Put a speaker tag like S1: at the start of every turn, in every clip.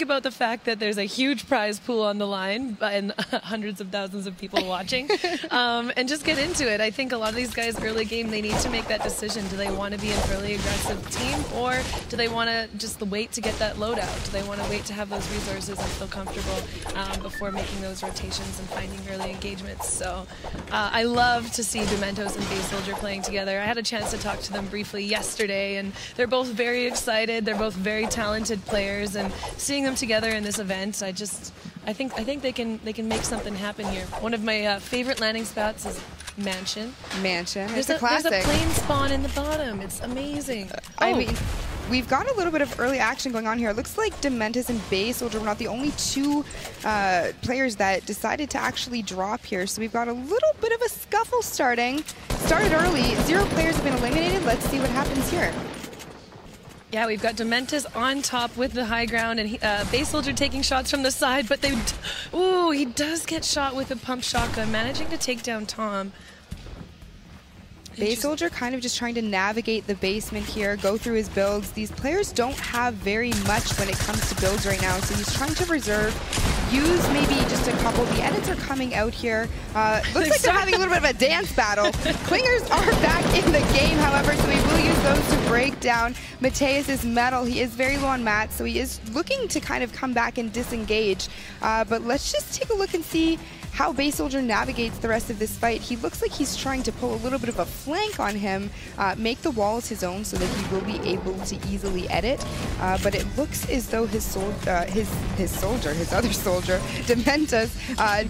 S1: about the fact that there's a huge prize pool on the line and hundreds of thousands of people watching, and just get into it. I think a lot of these guys early game, they need to make that decision. Do they want to be an early aggressive team, or do they want to just wait to get that loadout? Do they want to wait to have those resources and feel comfortable before making those rotations and finding early engagements? So I love to see Dementos and Base Soldier playing together. I had a chance to talk to them briefly yesterday, and they're both very excited. They're both very talented players, and seeing them together in this event, I think they can make something happen here. One of my favorite landing spots is Mansion.
S2: It's a classic.
S1: There's a plane spawn in the bottom. It's amazing.
S2: I mean, we've got a little bit of early action going on here. It looks like Dementis and Base Soldier were not the only two players that decided to actually drop here. So we've got a little bit of a scuffle starting. Started early. 0 players have been eliminated. Let's see what happens here.
S1: Yeah, we've got Dementis on top with the high ground, and Base Soldier taking shots from the side, but he does get shot with a pump shotgun, managing to take down Tom.
S2: Base Soldier kind of just trying to navigate the basement here, go through his builds. These players don't have very much when it comes to builds right now, so he's trying to reserve, use maybe just a couple. The edits are coming out here. Looks like they're having a little bit of a dance battle. Clingers are back in the game, however, so we will use those to break down Mateus's metal. He is very low on mats, so he is looking to kind of come back and disengage. But let's just take a look and see how Base Soldier navigates the rest of this fight. He looks like he's trying to pull a little bit of a flank on him, make the walls his own so that he will be able to easily edit. But it looks as though his other soldier, Dementos,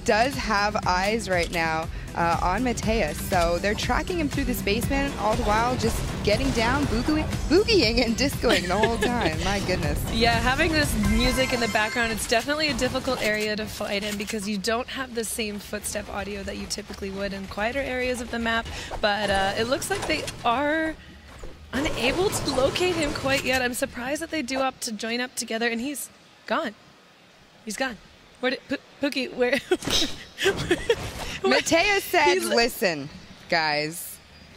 S2: does have eyes right now on Mateus. So they're tracking him through this basement, all the while just getting down, boogieing and discoing the whole time. My goodness.
S1: Yeah, having this music in the background, it's definitely a difficult area to fight in because you don't have the same footstep audio that you typically would in quieter areas of the map. But it looks like they are unable to locate him quite yet. I'm surprised that they do opt to join up together, and he's gone. He's gone. Where did Pookie? Where?
S2: Mateus said, "Listen, guys."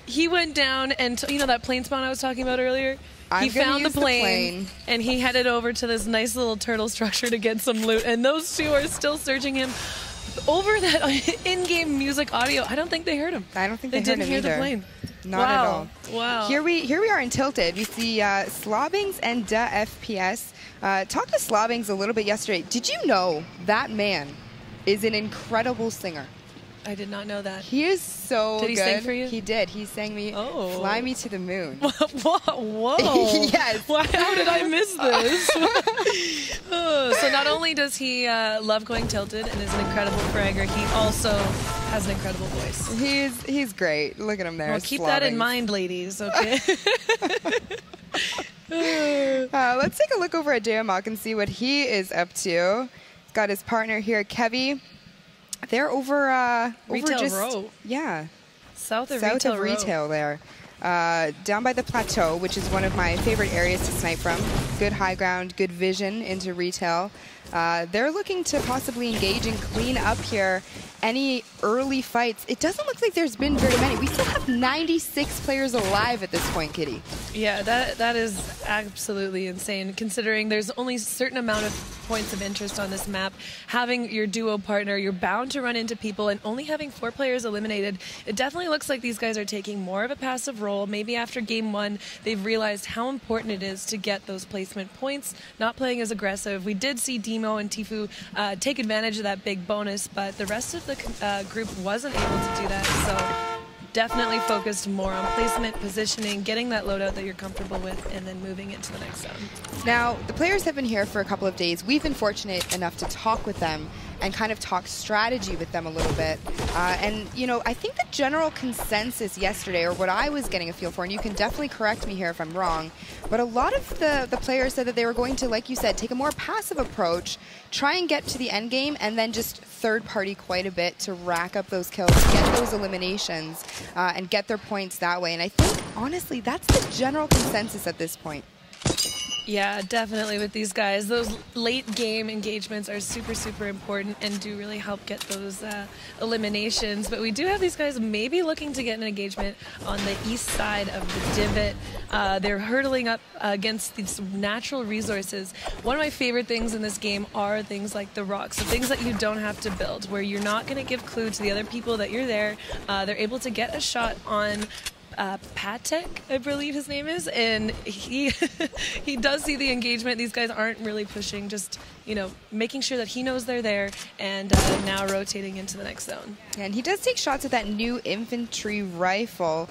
S1: He went down, and you know that plane spawn I was talking about earlier? He found the plane, and he headed over to this nice little turtle structure to get some loot, and those two are still searching him over that in-game music audio. I don't think they heard him.
S2: I don't think they heard
S1: didn't
S2: him
S1: hear
S2: either.
S1: The plane.
S2: Not at all.
S1: Wow.
S2: Here we are in Tilted. We see Slobbings and FPS. Talked to Slobbings a little bit yesterday. Did you know that man is an incredible singer?
S1: I did not know that.
S2: He is so good.
S1: Did he sing for you?
S2: He did. He sang me Fly Me to the Moon.
S1: Whoa.
S2: Yes.
S1: How did I miss this? So not only does he love going tilted and is an incredible fragger, he also has an incredible voice.
S2: He's great. Look at him there.
S1: Well, keep that in mind, ladies, okay?
S2: Let's take a look over at Jayamok and see what he is up to. He's got his partner here, Kevy. They're over
S1: Retail Row.
S2: Yeah.
S1: South of
S2: Retail there. Down by the plateau, which is one of my favorite areas to snipe from. Good high ground, good vision into retail. They're looking to possibly engage and clean up here any early fights. It doesn't look like there's been very many. We still have 96 players alive at this point, Kitty.
S1: Yeah, that is absolutely insane, considering there's only a certain amount of points of interest on this map. Having your duo partner, you're bound to run into people, and only having 4 players eliminated, it definitely looks like these guys are taking more of a passive role. Maybe after game 1, they've realized how important it is to get those placement points, not playing as aggressive. We did see Demo and Tifu take advantage of that big bonus, but the rest of the group wasn't able to do that, so definitely focused more on placement, positioning, getting that loadout that you're comfortable with, and then moving into the next zone.
S2: Now, the players have been here for a couple of days. We've been fortunate enough to talk with them and kind of talk strategy with them a little bit. And, you know, I think the general consensus yesterday, or what I was getting a feel for, and you can definitely correct me here if I'm wrong, but a lot of the players said that they were going to, like you said, take a more passive approach, try and get to the end game, and then just third party quite a bit to rack up those kills, get those eliminations, and get their points that way. And I think, honestly, that's the general consensus at this point.
S1: Yeah, definitely with these guys. Those late game engagements are super, super important and do really help get those eliminations. But we do have these guys maybe looking to get an engagement on the east side of the divot. They're hurtling up against these natural resources. One of my favorite things in this game are things like the rocks, the things that you don't have to build, where you're not going to give clue to the other people that you're there. They're able to get a shot on Patek, I believe his name is, and he he does see the engagement. These guys aren't really pushing, just, you know, making sure that he knows they're there, and now rotating into the next zone.
S2: Yeah, and he does take shots with that new infantry rifle,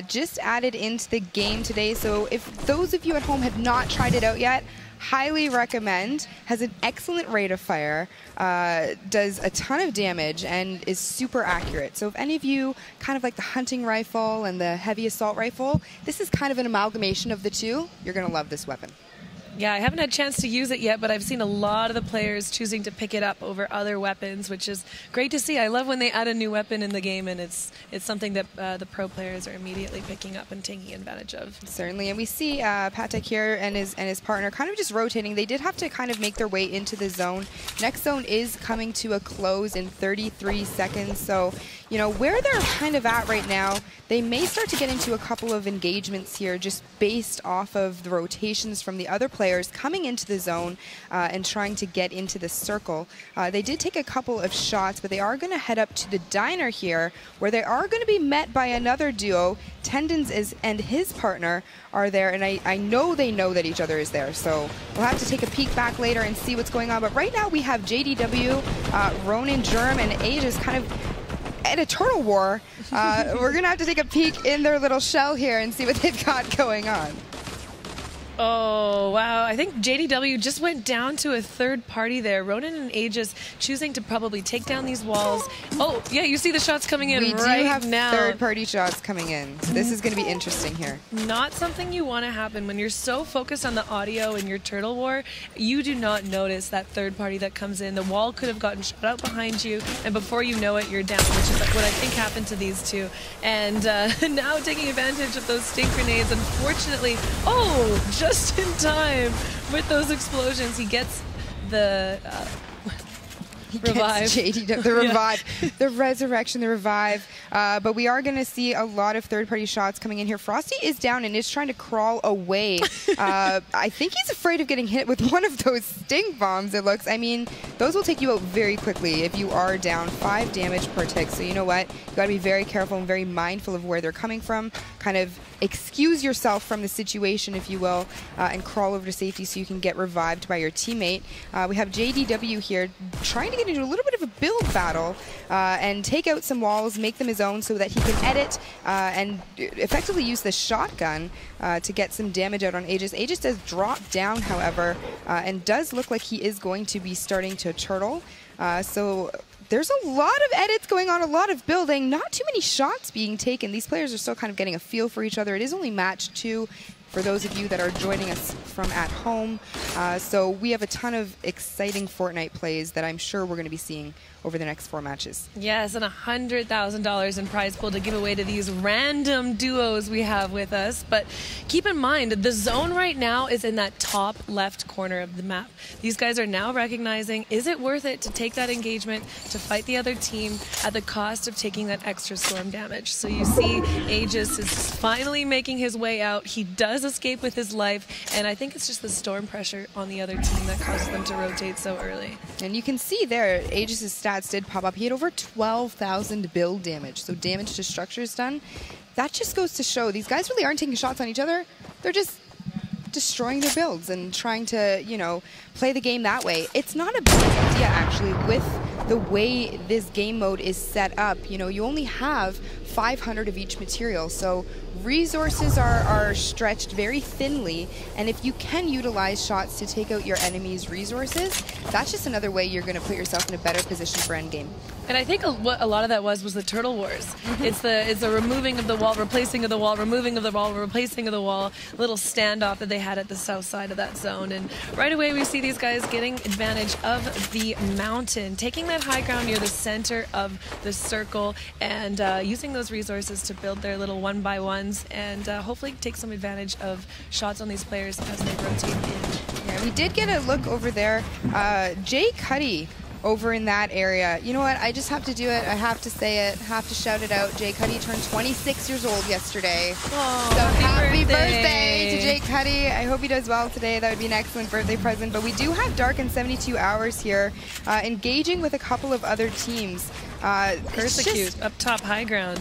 S2: just added into the game today. So if those of you at home have not tried it out yet, highly recommend. Has an excellent rate of fire, does a ton of damage, and is super accurate. So if any of you kind of like the hunting rifle and the heavy assault rifle, this is kind of an amalgamation of the two. You're going to love this weapon.
S1: Yeah, I haven't had a chance to use it yet, but I've seen a lot of the players choosing to pick it up over other weapons, which is great to see. I love when they add a new weapon in the game, and it's something that the pro players are immediately picking up and taking advantage of.
S2: Certainly, and we see Patek here and his partner kind of just rotating. They did have to kind of make their way into the zone. Next zone is coming to a close in 33 seconds, so you know where they're kind of at right now. They may start to get into a couple of engagements here just based off of the rotations from the other players coming into the zone and trying to get into the circle. They did take a couple of shots, but they are going to head up to the diner here, where they are going to be met by another duo. Tendons and his partner are there, and I know they know that each other is there, so we'll have to take a peek back later and see what's going on. But right now we have JDW, Ronan, Germ, and Aegis kind of at a turtle war. We're going to have to take a peek in their little shell here and see what they've got going on.
S1: Oh, wow. I think JDW just went down to a third party there. Ronan and Aegis choosing to probably take down these walls. Oh, yeah, you see the shots coming in right now.
S2: We do have third-party shots coming in. So this is going to be interesting here.
S1: Not something you want to happen. When you're so focused on the audio in your turtle war, you do not notice that third party that comes in. The wall could have gotten shot out behind you, and before you know it, you're down, which is what I think happened to these two. And now taking advantage of those stink grenades, unfortunately, just in time with those explosions, he gets the revive.
S2: The revive, the resurrection, the revive. But we are going to see a lot of third-party shots coming in here. Frosty is down and is trying to crawl away. I think he's afraid of getting hit with one of those stink bombs, it looks. I mean, those will take you out very quickly if you are down. 5 damage per tick. So you know what? You got to be very careful and very mindful of where they're coming from. Kind of excuse yourself from the situation, if you will, and crawl over to safety so you can get revived by your teammate. We have JDW here trying to get into a little bit of a build battle and take out some walls, make them his own so that he can edit and effectively use the shotgun to get some damage out on Aegis. Aegis does drop down, however, and does look like he is going to be starting to turtle. So there's a lot of edits going on, a lot of building, not too many shots being taken. These players are still kind of getting a feel for each other. It is only match 2 for those of you that are joining us from at home. So we have a ton of exciting Fortnite plays that I'm sure we're going to be seeing over the next 4 matches.
S1: Yes, and $100,000 in prize pool to give away to these random duos we have with us. But keep in mind, the zone right now is in that top left corner of the map. These guys are now recognizing, is it worth it to take that engagement to fight the other team at the cost of taking that extra storm damage? So you see Aegis is finally making his way out. He does escape with his life, and I think it's just the storm pressure on the other team that causes them to rotate so early. And
S2: you can see there, Aegis' stats did pop up. He had over 12,000 build damage, so damage to structures done. That just goes to show these guys really aren't taking shots on each other. They're just destroying their builds and trying to, you know, play the game that way. It's not a bad idea, actually, with the way this game mode is set up. You know, you only have 500 of each material, so resources are stretched very thinly, and if you can utilize shots to take out your enemy's resources, that's just another way you're going to put yourself in a better position for endgame.
S1: And I think what a lot of that was the Turtle Wars. It's the removing of the wall, replacing of the wall, removing of the wall, replacing of the wall, little standoff that they had at the south side of that zone. And right away we see these guys getting advantage of the mountain, taking that high ground near the center of the circle and using those resources to build their little 1x1s and hopefully take some advantage of shots on these players as they rotate in.
S2: Yeah, we did get a look over there. Jay Cuddy over in that area. You know what? I just have to do it. I have to say it. Have to shout it out. Jay Cuddy turned 26 years old yesterday.
S1: Oh,
S2: so happy birthday to Jay Cuddy. I hope he does well today. That would be an excellent birthday present. But we do have Dark in 72 Hours here, engaging with a couple of other teams.
S1: Persecute up top high ground.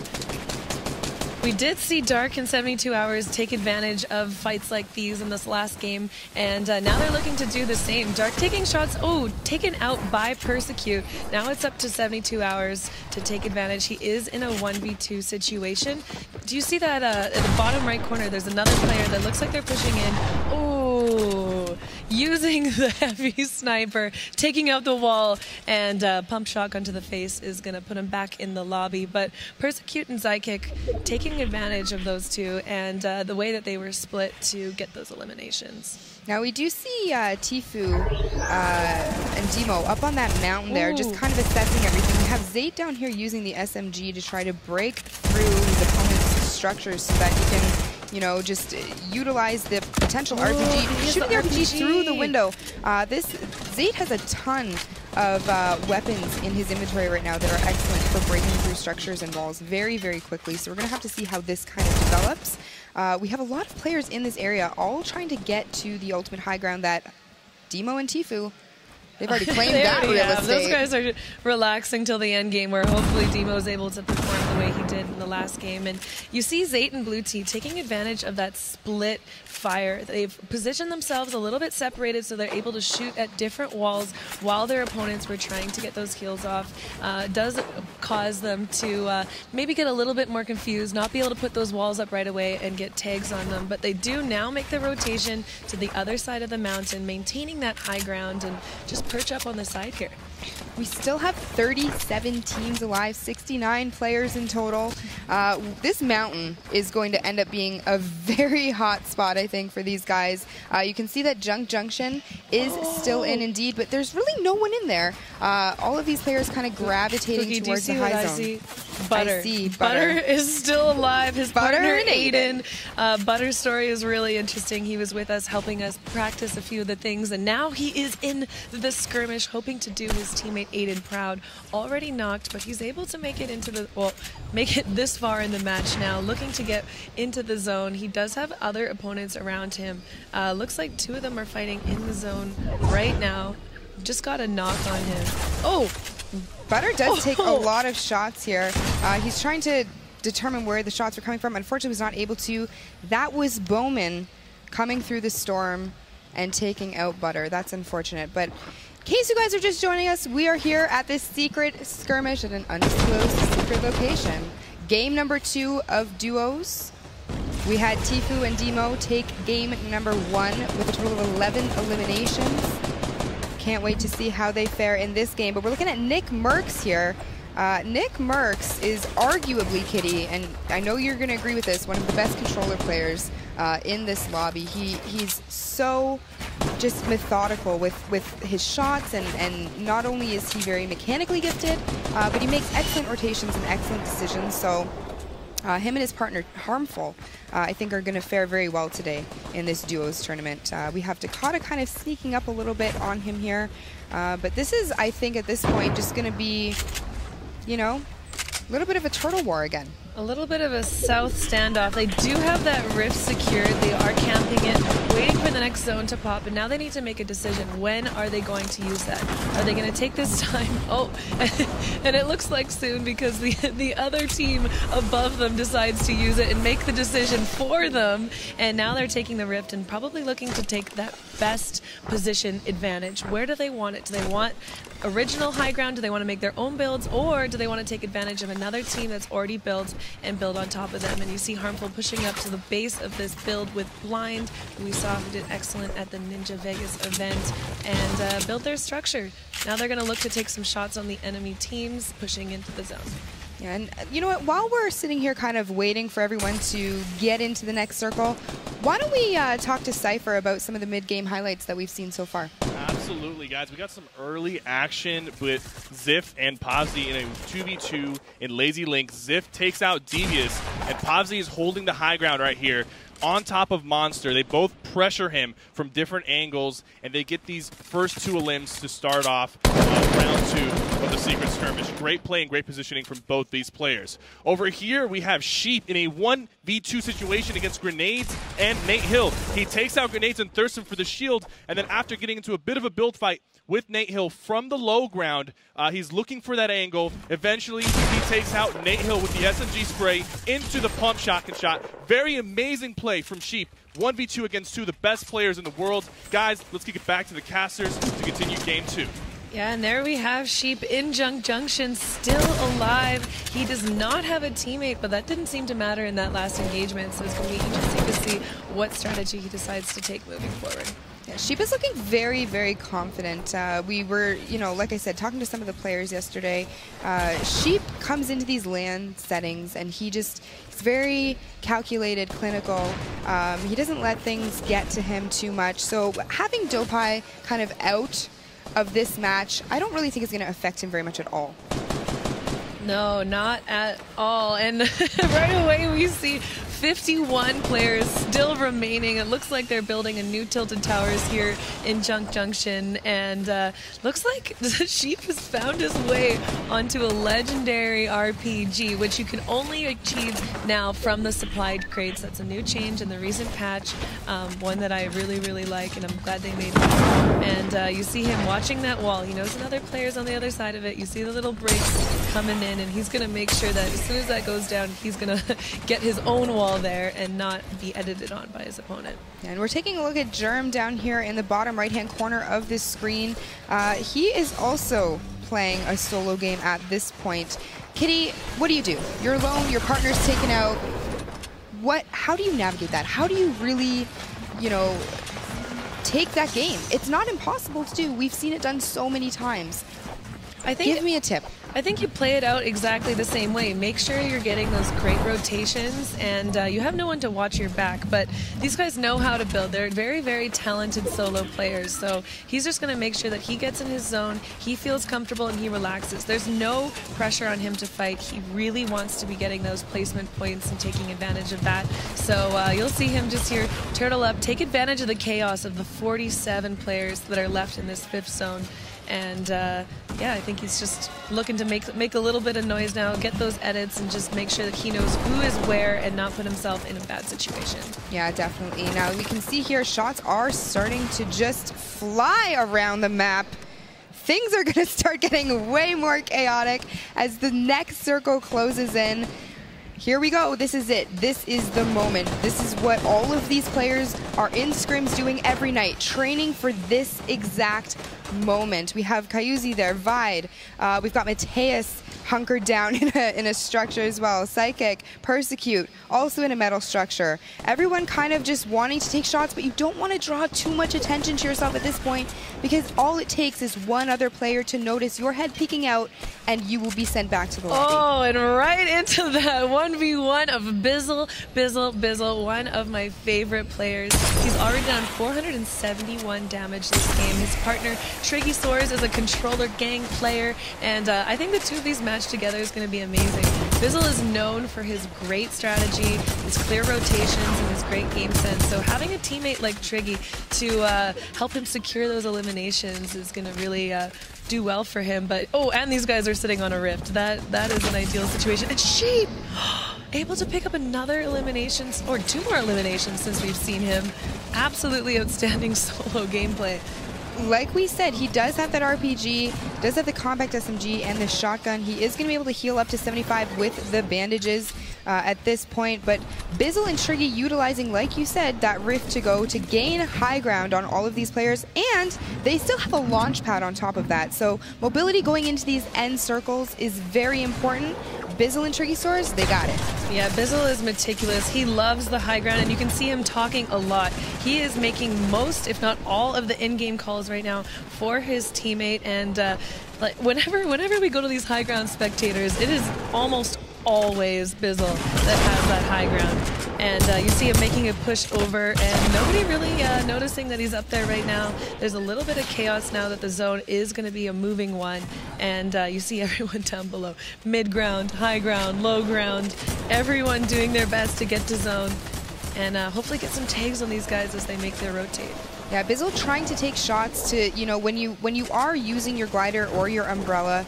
S1: We did see Dark in 72 Hours take advantage of fights like these in this last game, and now they're looking to do the same. Dark taking shots, taken out by Persecute. Now it's up to 72 Hours to take advantage. He is in a 1v2 situation. Do you see that at the bottom right corner, there's another player that looks like they're pushing in. Oh, using the heavy sniper, taking out the wall, and pump shotgun to the face is going to put him back in the lobby. But Persecute and Zykick taking advantage of those two and the way that they were split to get those eliminations.
S2: Now we do see Tfue and Demo up on that mountain there, just kind of assessing everything. We have Zayt down here using the SMG to try to break through his opponent's structures so that he can, you know, just utilize the potential RPG, shooting the RPG through the window. Zayt has a ton of weapons in his inventory right now that are excellent for breaking through structures and walls very, very quickly. So we're going to have to see how this kind of develops. We have a lot of players in this area all trying to get to the ultimate high ground that Demo and Tfue, they've already claimed that real estate.
S1: Those guys are relaxing till the end game where hopefully Demo is able to perform the way he did in the last game. And you see Zayt and Blue T taking advantage of that split fire. They've positioned themselves a little bit separated so they're able to shoot at different walls while their opponents were trying to get those heals off. Does cause them to maybe get a little bit more confused, not be able to put those walls up right away and get tags on them. But they do now make the rotation to the other side of the mountain, maintaining that high ground and just perch up on the side here.
S2: We still have 37 teams alive, 69 players in total. This mountain is going to end up being a very hot spot, I think, for these guys. You can see that Junk Junction is still in indeed, but there's really no one in there. All of these players kind of gravitating towards the high zone.
S1: Butter.
S2: I see
S1: Butter is still alive. His partner, Aiden. Butter's story is really interesting. He was with us, helping us practice a few of the things, and now he is in the skirmish, hoping to do his teammate Aiden proud. Already knocked, but he's able to make it into the, make it this far in the match now, looking to get into the zone. He does have other opponents around him. Looks like two of them are fighting in the zone right now. Just got a knock on him.
S2: Butter does take a lot of shots here. He's trying to determine where the shots are coming from. Unfortunately, was not able to. That was Bowman coming through the storm and taking out Butter. That's unfortunate. But in case you guys are just joining us, we are here at this secret skirmish at an undisclosed secret location. Game number 2 of duos. We had Tfue and Demo take game number 1 with a total of 11 eliminations. Can't wait to see how they fare in this game. But we're looking at Nick Merckx here. Nick Merckx is arguably, Kitty, and I know you're going to agree with this, one of the best controller players in this lobby. He's so just methodical with his shots, and not only is he very mechanically gifted, but he makes excellent rotations and excellent decisions. So him and his partner, Harmful, I think are going to fare very well today in this duos tournament. We have Dakota kind of sneaking up a little bit on him here. But this is, I think, at this point, just going to be, you know, a little bit of a turtle war again.
S1: A little bit of a south standoff. They do have that rift secured. They are camping it, waiting for the next zone to pop, and now they need to make a decision. When are they going to use that? Are they going to take this time? And it looks like soon, because the other team above them decides to use it and make the decision for them, and now they're taking the rift and probably looking to take that best position advantage. Where do they want it? Do they want original high ground? Do they want to make their own builds, or do they want to take advantage of another team that's already built and build on top of them? And you see Harmful pushing up to the base of this build with Blind, who we saw who did excellent at the Ninja Vegas event, and build their structure. Now they're going to look to take some shots on the enemy teams pushing into the zone.
S2: Yeah, and you know what, while we're sitting here kind of waiting for everyone to get into the next circle, why don't we talk to Cypher about some of the mid-game highlights that we've seen so far?
S3: Absolutely, guys. We got some early action with Ziff and Pavzi in a 2v2 in Lazy Link. Ziff takes out Devious, and Pavzi is holding the high ground right here on top of Monster. They both pressure him from different angles, and they get these first 2 elims to start off round 2 of the Secret Skirmish. Great play and great positioning from both these players. Over here, we have Sheep in a 1v2 situation against Grenades and Nate Hill. He takes out Grenades and Thurston for the shield, and then after getting into a bit of a build fight with Nate Hill from the low ground, he's looking for that angle. Eventually, he takes out Nate Hill with the SMG spray into the pump shotgun shot. Very amazing play from Sheep. 1v2 against 2 of the best players in the world. Guys, let's kick it back to the casters to continue game 2.
S1: Yeah, and there we have Sheep in Junk Junction, still alive. He does not have a teammate, but that didn't seem to matter in that last engagement, so it's going to be interesting to see what strategy he decides to take moving forward.
S2: Yeah, Sheep is looking very, very confident. We were, you know, like I said, talking to some of the players yesterday. Sheep comes into these LAN settings, and he's very calculated, clinical. He doesn't let things get to him too much. So having Dopai kind of out of this match, I don't really think it's going to affect him very much at all.
S1: No, not at all. And right away we see 51 players still remaining. It looks like they're building a new Tilted Towers here in Junk Junction, and looks like Sheep has found his way onto a legendary RPG, which you can only achieve now from the supplied crates. That's a new change in the recent patch, one that I really, really like, and I'm glad they made it. And you see him watching that wall. He knows another player's on the other side of it. You see the little breaks coming in, and he's going to make sure that as soon as that goes down, he's going to get his own wall there and not be edited on by his opponent.
S2: And we're taking a look at Germ down here in the bottom right-hand corner of this screen. He is also playing a solo game at this point. Kitty, what do you do? You're alone, your partner's taken out. How do you navigate that? How do you really, you know, take that game? It's not impossible to do. We've seen it done so many times. Give me a tip.
S1: I think you play it out exactly the same way. Make sure you're getting those great rotations, and you have no one to watch your back, but these guys know how to build. They're very, very talented solo players, so he's just going to make sure that he gets in his zone, he feels comfortable, and he relaxes. There's no pressure on him to fight. He really wants to be getting those placement points and taking advantage of that. So you'll see him just here turtle up, take advantage of the chaos of the 47 players that are left in this 5th zone. And yeah, I think he's just looking to make a little bit of noise now, get those edits, and just make sure that he knows who is where and not put himself in a bad situation.
S2: Yeah, definitely. Now we can see here shots are starting to just fly around the map. Things are going to start getting way more chaotic as the next circle closes in. Here we go. This is it. This is the moment. This is what all of these players are in scrims doing every night, training for this exact moment. We have Kayuzi there, Vide. We've got Mateus hunkered down in a structure as well. Psychic, Persecute, also in a metal structure. Everyone kind of just wanting to take shots, but you don't want to draw too much attention to yourself at this point, because all it takes is one other player to notice your head peeking out, and you will be sent back to the lobby.
S1: Oh, and right into that 1v1 of Bizzle, one of my favorite players. He's already done 471 damage this game. His partner, Triggy Soares, is a controller gang player, and I think the two of these matched together is going to be amazing. Bizzle is known for his great strategy, his clear rotations, and his great game sense, so having a teammate like Triggy to help him secure those eliminations is going to really do well for him. But oh, and these guys are sitting on a rift. That is an ideal situation. And Sheep able to pick up another elimination, or 2 more eliminations since we've seen him. Absolutely outstanding solo gameplay.
S2: like we said, he does have that RPG, does have the compact SMG and the shotgun. He is going to be able to heal up to 75 with the bandages at this point. But Bizzle and Triggy utilizing, like you said, that Rift to go to gain high ground on all of these players. And they still have a launch pad on top of that. So mobility going into these end circles is very important. Bizzle and Triggy Stores, they got it.
S1: Yeah, Bizzle is meticulous. He loves the high ground, and you can see him talking a lot. He is making most, if not all, of the in-game calls right now for his teammate. And like whenever we go to these high ground spectators, it is almost always Bizzle that has that high ground. And you see him making a push over, and nobody really noticing that he's up there right now. There's a little bit of chaos now that the zone is going to be a moving one. And you see everyone down below. Mid-ground, high ground, low ground. Everyone doing their best to get to zone. And hopefully get some tags on these guys as they make their rotate.
S2: Yeah, Bizzle trying to take shots to, you know, when you are using your glider or your umbrella,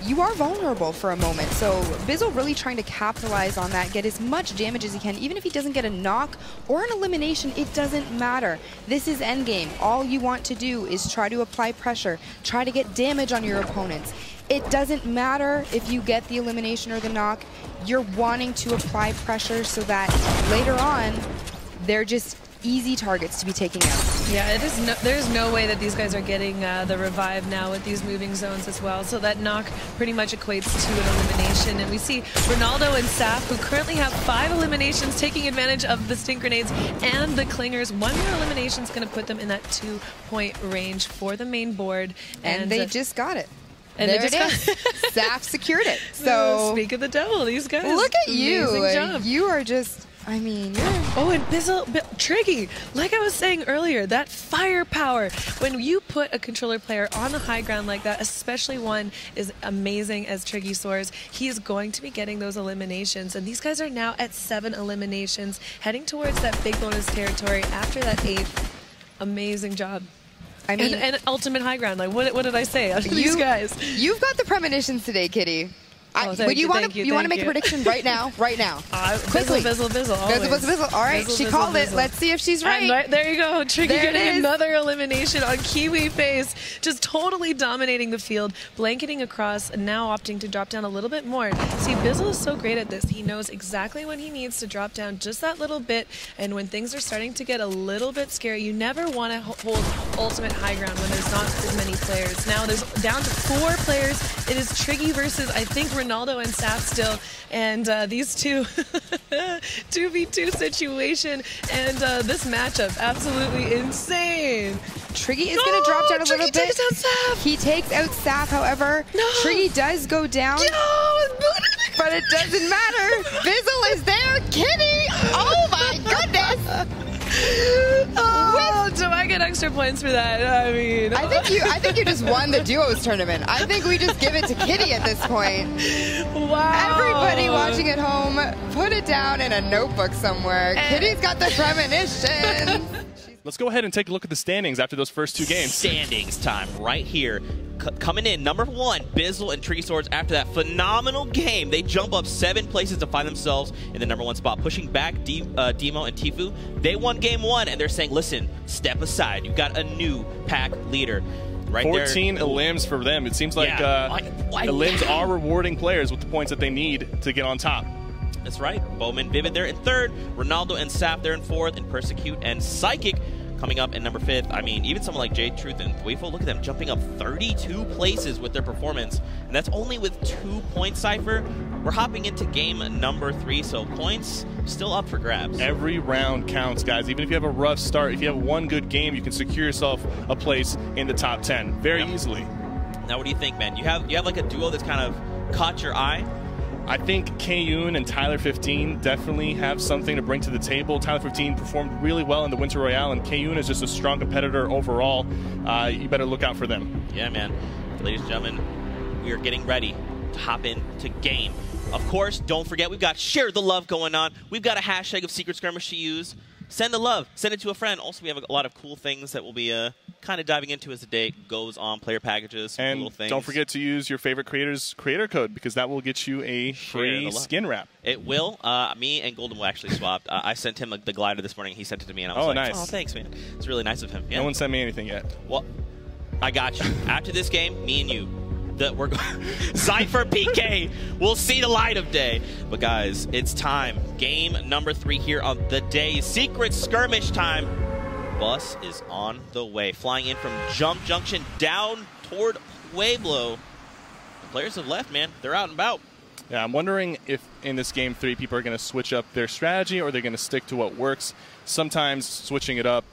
S2: you are vulnerable for a moment. So Bizzle really trying to capitalize on that, get as much damage as he can. Even if he doesn't get a knock or an elimination, it doesn't matter. This is endgame. All you want to do is try to apply pressure, try to get damage on your opponents. It doesn't matter if you get the elimination or the knock. You're wanting to apply pressure so that later on, they're just easy targets to be taken out.
S1: Yeah, there's no way that these guys are getting the revive now with these moving zones as well. So that knock pretty much equates to an elimination. And we see Ronaldo and Saf, who currently have 5 eliminations, taking advantage of the stink grenades and the clingers. One more elimination is going to put them in that 2-point range for the main board.
S2: And they just got it.
S1: And
S2: there it is. Saf secured it. So
S1: speak of the devil, these guys.
S2: Look at you.
S1: Job.
S2: You are just, I mean, you're...
S1: Oh, and Bizzle, Triggy, like I was saying earlier, that firepower. When you put a controller player on the high ground like that, especially one as amazing as Triggy soars, he is going to be getting those eliminations. And these guys are now at 7 eliminations, heading towards that big bonus territory after that 8th. Amazing job. I mean, and ultimate high ground. Like, what did I say? These guys.
S2: You've got the premonitions today, Kitty. You want to make a prediction right now? Right now. Quickly.
S1: Bizzle.
S2: Bizzle. All right, she called it. Let's see if she's right.
S1: There you go. Triggy getting another elimination on Kiwi Face. Just totally dominating the field, blanketing across, and now opting to drop down a little bit more. See, Bizzle is so great at this. He knows exactly when he needs to drop down just that little bit, and when things are starting to get a little bit scary, you never want to hold ultimate high ground when there's not as many players. Now there's down to 4 players. It is Triggy versus, I think, Ronaldo and Saf still, and these two 2v2 situation, and this matchup absolutely insane.
S2: Triggy is going to drop down a little bit. He takes out Saf, however. Triggy does go down, but it doesn't matter. Bizzle is there. Kitty! Oh my goodness!
S1: Oh, do I get extra points for that? I mean,
S2: I think you just won the duos tournament. I think we just give it to Kitty at this point.
S1: Wow!
S2: Everybody watching at home, put it down in a notebook somewhere. Kitty's got the premonition.
S3: Let's go ahead and take a look at the standings after those first 2 games.
S4: Standings time right here. Coming in, number 1, Bizzle and Triggy Swords. After that phenomenal game, they jump up 7 places to find themselves in the number 1 spot, pushing back Demo and Tifu. They won game 1, and they're saying, listen, step aside. You've got a new pack leader. Right
S3: 14 elims for them. It seems like elims are rewarding players with the points that they need to get on top.
S4: That's right. Bowman, Vivid, they're in 3rd. Ronaldo and Saf, they're in 4th. And Persecute and Psychic coming up in number 5th. I mean, even someone like J-Truth and Thweeful, look at them jumping up 32 places with their performance. And that's only with 2 points, Cypher. We're hopping into game number 3, so points still up for grabs.
S3: Every round counts, guys. Even if you have a rough start, if you have one good game, you can secure yourself a place in the top 10 very easily.
S4: Now, what do you think, man? You have like a duo that's kind of caught your eye?
S3: I think Kayun and Tyler 15 definitely have something to bring to the table. Tyler 15 performed really well in the Winter Royale, and Kayun is just a strong competitor overall. You better look out for them.
S4: Yeah, man. Ladies and gentlemen, we are getting ready to hop into game. Of course, don't forget, we've got Share the Love going on. We've got a hashtag of Secret Skirmish to use. Send the love. Send it to a friend. Also, we have a lot of cool things that we'll be kind of diving into as the day goes on. Player packages,
S3: and
S4: little things.
S3: Don't forget to use your favorite creator's creator code, because that will get you a free skin wrap.
S4: It will. Me and Golden will actually swap. I sent him the glider this morning. He sent it to me, and I was like,
S3: nice.
S4: "Oh, thanks, man. It's really nice of him." Yeah.
S3: No one sent me anything yet.
S4: Well, I got you. After this game, me and you. We're Cypher PK. We'll see the light of day. But guys, it's time. Game number 3 here on the day. Secret skirmish time. Bus is on the way. Flying in from Jump Junction down toward Pueblo. The players have left, man. They're out and about.
S3: Yeah, I'm wondering if in this game 3 people are going to switch up their strategy, or they're going to stick to what works. Sometimes switching it up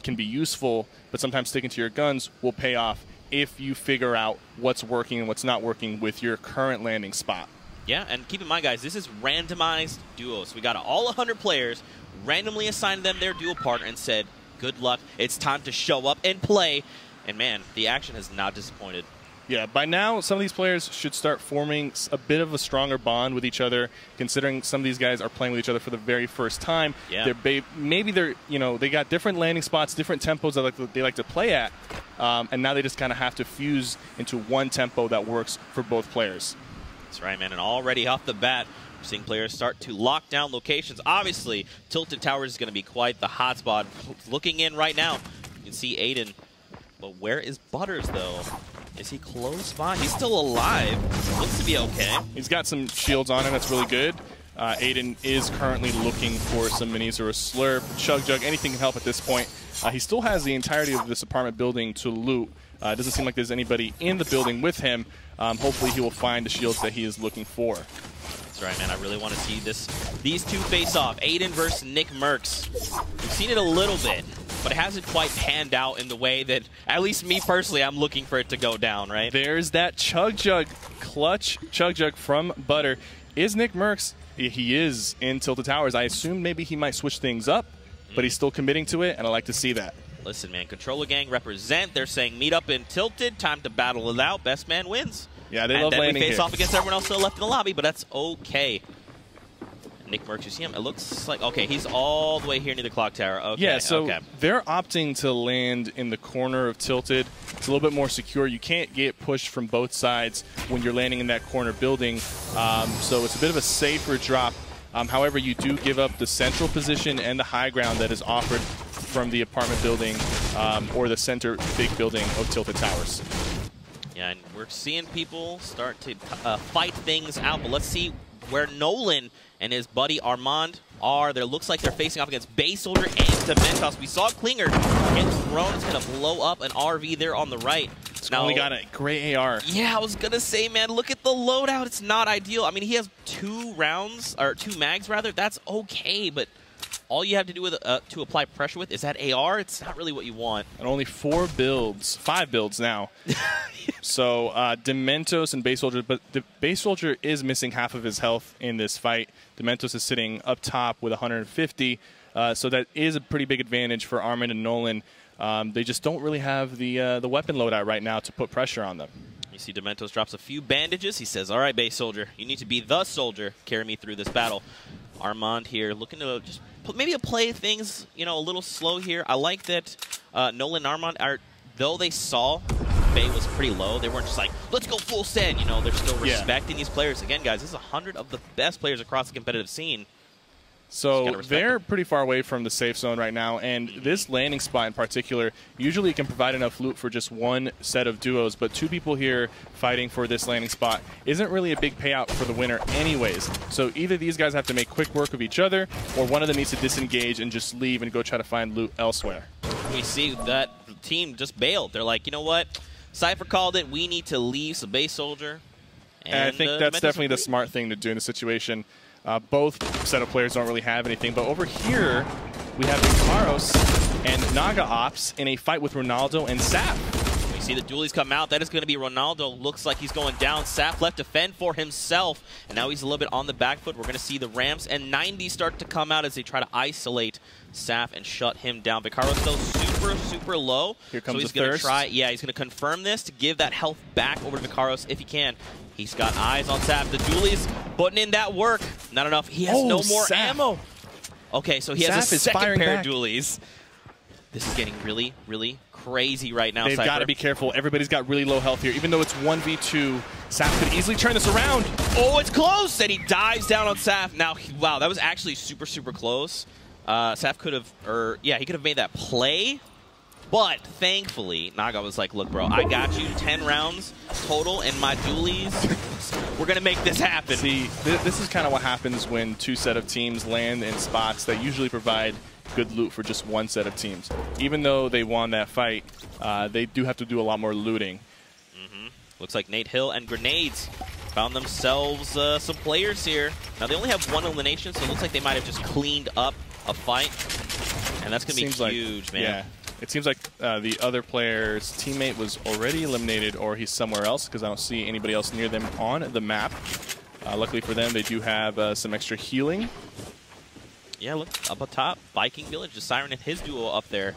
S3: can be useful, but sometimes sticking to your guns will pay off if you figure out what's working and what's not working with your current landing spot.
S4: Yeah, and keep in mind, guys, this is randomized duos. We got all 100 players, randomly assigned them their duo partner, and said, good luck, it's time to show up and play. And man, the action has not disappointed. Yeah,
S3: by now, some of these players should start forming a bit of a stronger bond with each other, considering some of these guys are playing with each other for the very first time.
S4: Yeah.
S3: Maybe they got different landing spots, different tempos that they like to play at, and now they just kind of have to fuse into one tempo that works for both players.
S4: That's right, man, and already off the bat, we're seeing players start to lock down locations. Obviously, Tilted Towers is going to be quite the hotspot. Looking in right now, you can see Aiden, but where is Butters, though? Is he close by? He's still alive. Looks to be okay.
S3: He's got some shields on him. That's really good. Aiden is currently looking for some minis or a slurp, chug jug, anything can help at this point. He still has the entirety of this apartment building to loot. It doesn't seem like there's anybody in the building with him. Hopefully he will find the shields that he is looking for.
S4: That's right, man. I really want to see these two face off. Aiden versus Nick Merckx. We've seen it a little bit, but it hasn't quite panned out in the way that, at least me personally, I'm looking for it to go down, right?
S3: There's that chug jug, clutch chug jug from Butter. Is Nick Merckx? He is in Tilted Towers. I assume maybe he might switch things up, but he's still committing to it, and I like to see that.
S4: Listen, man, Controller Gang represent. They're saying meet up in Tilted, time to battle it out. Best man wins.
S3: Yeah, they love landing here.
S4: And then we face off against everyone else still left in the lobby, but that's okay. Nick Merckx, you see him? It looks like, okay, he's all the way here near the clock tower. Okay,
S3: yeah, so they're opting to land in the corner of Tilted. It's a little bit more secure. You can't get pushed from both sides when you're landing in that corner building, so it's a bit of a safer drop. However, you do give up the central position and the high ground that is offered from the apartment building or the center big building of Tilted Towers.
S4: Yeah, and we're seeing people start to fight things out, but let's see where Nolan and his buddy Armand are. There looks like they're facing off against Base Soldier and Dementos. We saw Klinger get thrown. It's going to blow up an RV there on the right.
S3: It's only got a great AR.
S4: Yeah, I was going to say, man, look at the loadout. It's not ideal. I mean, he has 2 mags, rather. That's okay, but all you have to do with to apply pressure with is that AR. It's not really what you want.
S3: And only 5 builds now. So Dementos and Base Soldier, but the Base Soldier is missing half of his health in this fight. Dementos is sitting up top with 150, so that is a pretty big advantage for Armin and Nolan. They just don't really have the weapon loadout right now to put pressure on them.
S4: You see Dementos drops a few bandages. He says, all right, Base Soldier, you need to be the soldier. Carry me through this battle. Armand here looking to just maybe play things, a little slow here. I like that Nolan and Armand are, though they saw Bay was pretty low, they weren't just like, let's go full send. They're still respecting these players. Again, guys, this is 100 of the best players across the competitive scene.
S3: So they're pretty far away from the safe zone right now, and this landing spot in particular, usually it can provide enough loot for just one set of duos, but 2 people here fighting for this landing spot isn't really a big payout for the winner anyways. So either these guys have to make quick work of each other, or one of them needs to disengage and just leave and go try to find loot elsewhere.
S4: We see that team just bailed. They're like, you know what? Cypher called it. We need to leave. So Base Soldier.
S3: And I think that's definitely the smart thing to do in the situation. Both set of players don't really have anything, but over here we have Vicaros and Naga Ops in a fight with Ronaldo and Sap.
S4: We see the dualies come out. That is going to be Ronaldo. Looks like he's going down. Sap left to fend for himself, and now he's a little bit on the back foot. We're going to see the ramps and 90 start to come out as they try to isolate Sap and shut him down. Vicaros still super low.
S3: Here comes
S4: so he's
S3: the
S4: going to
S3: thirst.
S4: try. Yeah, he's going to confirm this to give that health back over to Vicaros if he can. He's got eyes on Sap. The dualies putting in that work. Not enough. He has no more ammo. Okay, so he has a second pair of dualies. This is getting really, really crazy right now,
S3: They've got to be careful. Everybody's got really low health here. Even though it's 1v2, Saf could easily turn this around.
S4: Oh, it's close! And he dives down on Saf. Now, wow, that was actually super, super close. Saf could have, he could have made that play. But thankfully, Naga was like, look, bro, I got you 10 rounds total in my dualies. We're going to make this happen.
S3: See, this is kind of what happens when two set of teams land in spots that usually provide good loot for just one set of teams. Even though they won that fight, they do have to do a lot more looting.
S4: Looks like Nate Hill and Grenades found themselves some players here. Now, they only have one elimination, so it looks like they might have just cleaned up a fight. And that's going to be huge, man.
S3: Yeah. It seems like the other player's teammate was already eliminated, or he's somewhere else, because I don't see anybody else near them on the map. Luckily for them, they do have some extra healing.
S4: Yeah, look, up atop, Viking Village, just Siren and his duo up there.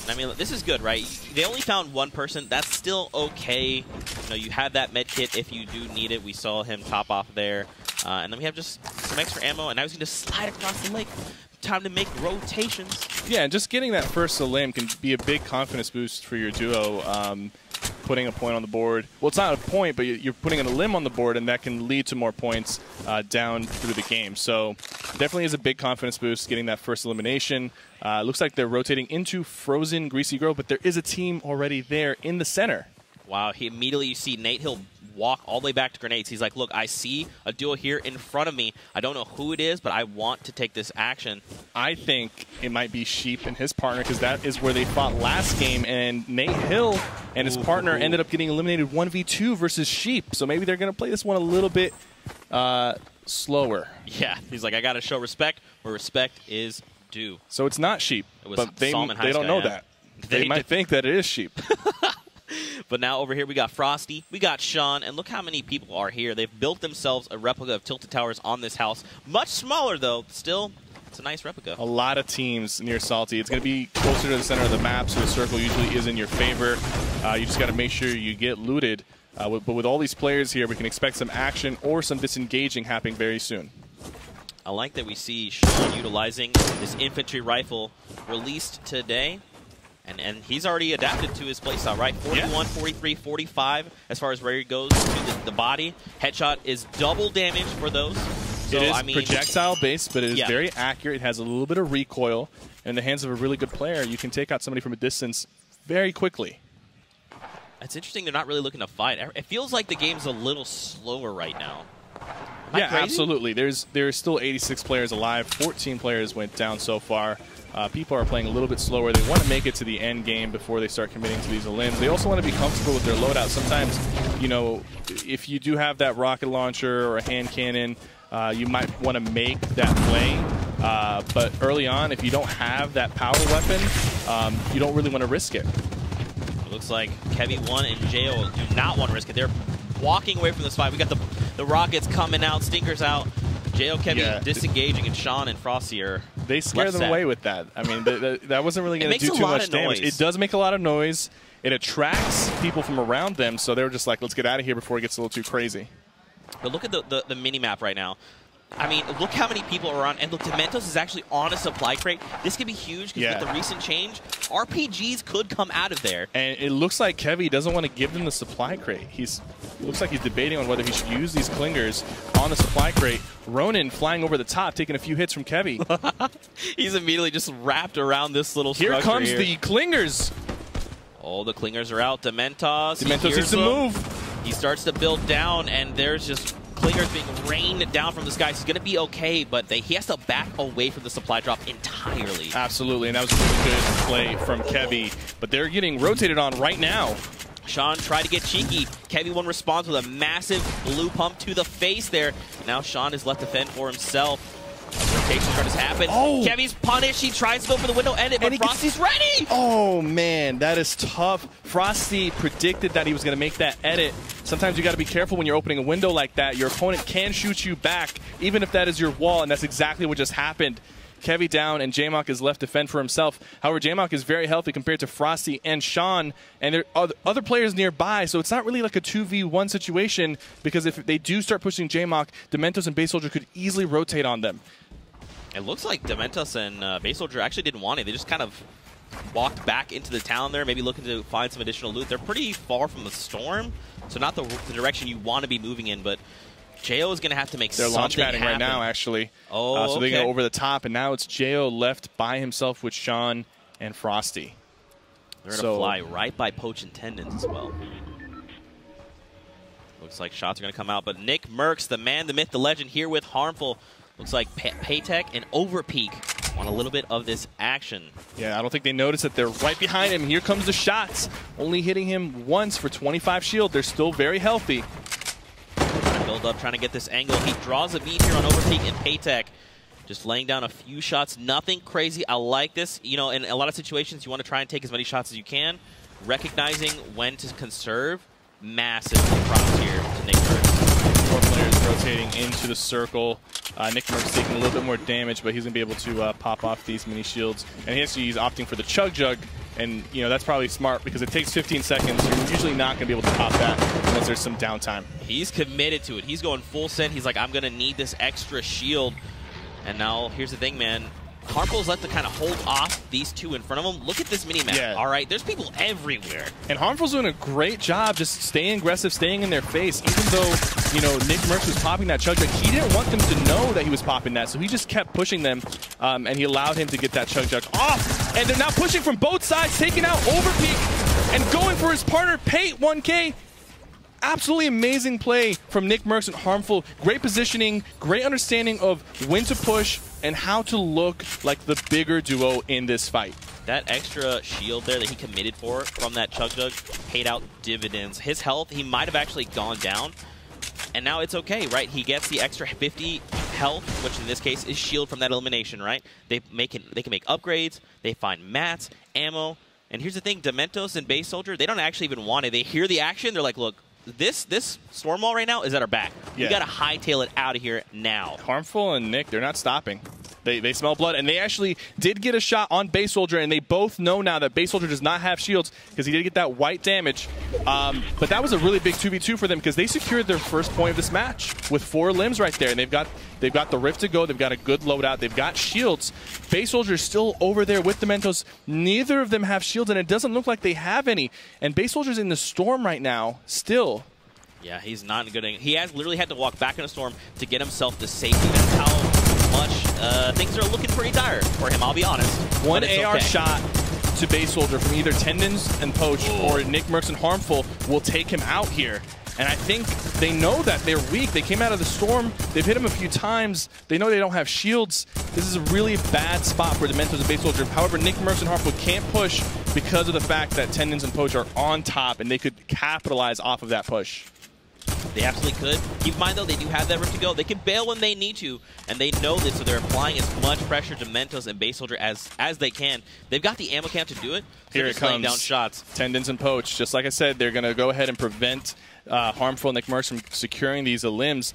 S4: And I mean, this is good, right? They only found one person. That's still okay. You know, you have that med kit if you do need it. We saw him top off there. And then we have just some extra ammo, and now he's going to slide across the lake. Time to make rotations.
S3: Yeah, and just getting that first elim can be a big confidence boost for your duo. Putting a point on the board. Well, it's not a point, but you're putting an elim on the board, and that can lead to more points down through the game. So definitely is a big confidence boost getting that first elimination. Looks like they're rotating into Frozen Greasy Grove, but there is a team already there in the center.
S4: Wow, you see Nate Hill walk all the way back to Grenades. He's like, look, I see a duo here in front of me. I don't know who it is, but I want to take this action.
S3: I think it might be Sheep and his partner, because that is where they fought last game, and Nate Hill and his partner ended up getting eliminated 1v2 versus Sheep. So maybe they're going to play this one a little bit slower.
S4: Yeah, he's like, I got to show respect where respect is due.
S3: So it's not Sheep, but they don't know that. They might think that it is Sheep.
S4: But now over here we got Frosty, we got Sean, and look how many people are here. They've built themselves a replica of Tilted Towers on this house. Much smaller, though. Still, it's a nice replica.
S3: A lot of teams near Salty. It's going to be closer to the center of the map, so the circle usually is in your favor. You just got to make sure you get looted. But with all these players here, we can expect some action or some disengaging happening very soon.
S4: I like that we see Sean utilizing this infantry rifle released today. And he's already adapted to his playstyle, right? 41, 43, 45 as far as where he goes to the body. Headshot is double damage for those. So,
S3: it is projectile-based, but it is very accurate. It has a little bit of recoil. In the hands of a really good player, you can take out somebody from a distance very quickly.
S4: It's interesting they're not really looking to fight. It feels like the game's a little slower right now.
S3: Yeah, absolutely. There's still 86 players alive. 14 players went down so far. People are playing a little bit slower. They want to make it to the end game before they start committing to these elims. They also want to be comfortable with their loadout. Sometimes, you know, if you do have that rocket launcher or a hand cannon, you might want to make that play. But early on, if you don't have that power weapon, you don't really want to risk it.
S4: It looks like Kevy1 and Jo do not want to risk it. They're walking away from this fight. We got the rockets coming out, stinkers out. Jo, Kevy disengaging, and Sean and Frosty are
S3: They scare them away with that. I mean, that wasn't really going to do too much damage. It does make a lot of noise. It attracts people from around them, so they were just like, let's get out of here before it gets a little too crazy.
S4: But look at the mini-map right now. I mean, look how many people are on. And look, Dementos is actually on a supply crate. This could be huge because with the recent change, RPGs could come out of there.
S3: And it looks like Kevy doesn't want to give them the supply crate. Looks like he's debating on whether he should use these clingers on the supply crate. Ronin flying over the top, taking a few hits from Kevy.
S4: He's immediately just wrapped around this little structure.
S3: Here comes the clingers.
S4: Oh, the clingers are out. Dementos
S3: needs to move.
S4: He starts to build down, and there's just clingers being rained down from the sky. He's going to be okay, but he has to back away from the supply drop entirely.
S3: Absolutely, and that was a really good play from Kevy. But they're getting rotated on right now.
S4: Sean tried to get cheeky. Kevy1 responds with a massive blue pump to the face there. Now Sean is left to fend for himself. Rotation start has happened.
S3: Oh.
S4: Kevy's punished. He tries to go for the window edit, but Frosty's ready!
S3: Oh, man, that is tough. Frosty predicted that he was going to make that edit. Sometimes you got to be careful when you're opening a window like that. Your opponent can shoot you back, even if that is your wall, and that's exactly what just happened. Kevy down, and J-Mock is left to fend for himself. However, J-Mock is very healthy compared to Frosty and Sean, and there are other players nearby, so it's not really like a 2v1 situation, because if they do start pushing J-Mock, Dementos and Base Soldier could easily rotate on them.
S4: It looks like Dementos and Base Soldier actually didn't want it. They just kind of walked back into the town there, maybe looking to find some additional loot. They're pretty far from the storm, so not the direction you want to be moving in, but Jo is going to have to make something happen.
S3: They're launch padding right now, actually.
S4: Oh,
S3: so they go over the top, and now it's Jo left by himself with Sean and Frosty.
S4: They're going to fly right by Poach and Tendons as well. Looks like shots are going to come out, but Nick Merckx, the man, the myth, the legend, here with Harmful. Looks like Paytech and Overpeak want a little bit of this action.
S3: Yeah, I don't think they notice that they're right behind him. Here comes the shots. Only hitting him once for 25 shield. They're still very healthy.
S4: Trying to build up, trying to get this angle. He draws a beat here on Overpeak and Paytech. Just laying down a few shots. Nothing crazy. I like this. You know, in a lot of situations, you want to try and take as many shots as you can. Recognizing when to conserve. Massive props here to Nick Merckx.
S3: 4 players rotating into the circle. Nick Merckx taking a little bit more damage, but he's going to be able to pop off these mini shields. And he's opting for the Chug Jug. And, you know, that's probably smart because it takes 15 seconds. You're usually not going to be able to pop that unless there's some downtime.
S4: He's committed to it. He's going full send. He's like, I'm going to need this extra shield. And now, here's the thing, man. Harmful's left to kind of hold off these two in front of him. Look at this mini-map.
S3: Yeah.
S4: All right, there's people everywhere.
S3: And Harmful's doing a great job just staying aggressive, staying in their face. Even though, you know, Nick Merckx was popping that Chug Jug, he didn't want them to know that he was popping that, so he just kept pushing them, and he allowed him to get that Chug Jug off. And they're now pushing from both sides, taking out Overpeak and going for his partner, Pate 1K. Absolutely amazing play from Nick Merckx and Harmful. Great positioning, great understanding of when to push and how to look like the bigger duo in this fight.
S4: That extra shield there that he committed for from that Chug Jug paid out dividends. His health, he might have actually gone down, and now it's okay, right? He gets the extra 50 health, which in this case is shield from that elimination, right? They can make upgrades, they find mats, ammo, and here's the thing, Dementos and Base Soldier, they don't actually even want it. They hear the action, they're like, look, this storm wall right now is at our back.
S3: Yeah.
S4: We got to hightail it out of here now.
S3: Harmful and Nick, they're not stopping. They smell blood, and they actually did get a shot on Base Soldier, and they both know now that Base Soldier does not have shields because he did get that white damage. But that was a really big 2v2 for them because they secured their first point of this match with 4 limbs right there, and they've got the Rift to go. They've got a good loadout. They've got shields. Base Soldier is still over there with the Mentos. Neither of them have shields, and it doesn't look like they have any. And Base Soldier's in the storm right now still.
S4: Yeah, he's not good. He has literally had to walk back in a storm to get himself to safety. That's how much things are looking pretty dire for him, I'll be honest.
S3: One AR shot to Base Soldier from either Tendons and Poach or Nick Merckx and Harmful will take him out here. And I think they know that they're weak. They came out of the storm. They've hit him a few times. They know they don't have shields. This is a really bad spot for the Mentos and Base Soldier. However, Nick Merckx and Harmful can't push because of the fact that Tendons and Poach are on top, and they could capitalize off of that push.
S4: They absolutely could. Keep in mind, though, they do have that Rift to go. They can bail when they need to, and they know this, so they're applying as much pressure to Mentos and Base Soldier as they can. They've got the ammo camp to do it. So
S3: Here it comes.
S4: Laying down shots.
S3: Tendons and Poach. Just like I said, they're going to go ahead and prevent Harmful Nick Merckx from securing these limbs.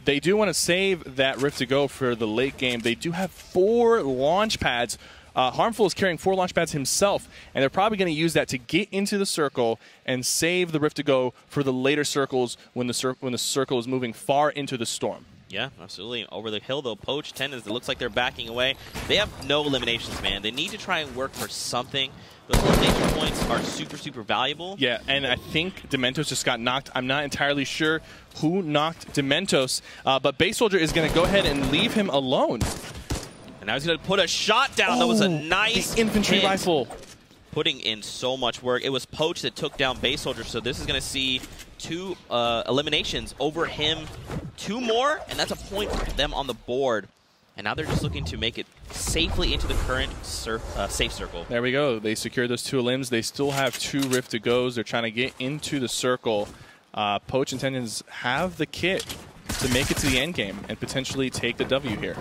S3: They do want to save that Rift to go for the late game. They do have 4 launch pads. Harmful is carrying 4 launch pads himself, and they're probably going to use that to get into the circle and save the Rift to go for the later circles when the circle is moving far into the storm.
S4: Yeah, absolutely. Over the hill, though, Poach, Tendons, it looks like they're backing away. They have no eliminations, man. They need to try and work for something. Those elimination points are super, super valuable.
S3: Yeah, and I think Dementos just got knocked. I'm not entirely sure who knocked Dementos, but Base Soldier is going to go ahead and leave him alone.
S4: Now he's going to put a shot down. That was a nice
S3: the infantry
S4: hit.
S3: rifle.
S4: Putting in so much work. It was Poach that took down Base Soldier, so this is going to see 2 eliminations over him. 2 more, and that's a point for them on the board. And now they're just looking to make it safely into the current safe circle.
S3: There we go. They secured those 2 limbs. They still have 2 Rift to goes. They're trying to get into the circle. Poach and Tendons have the kit to make it to the end game and potentially take the W here.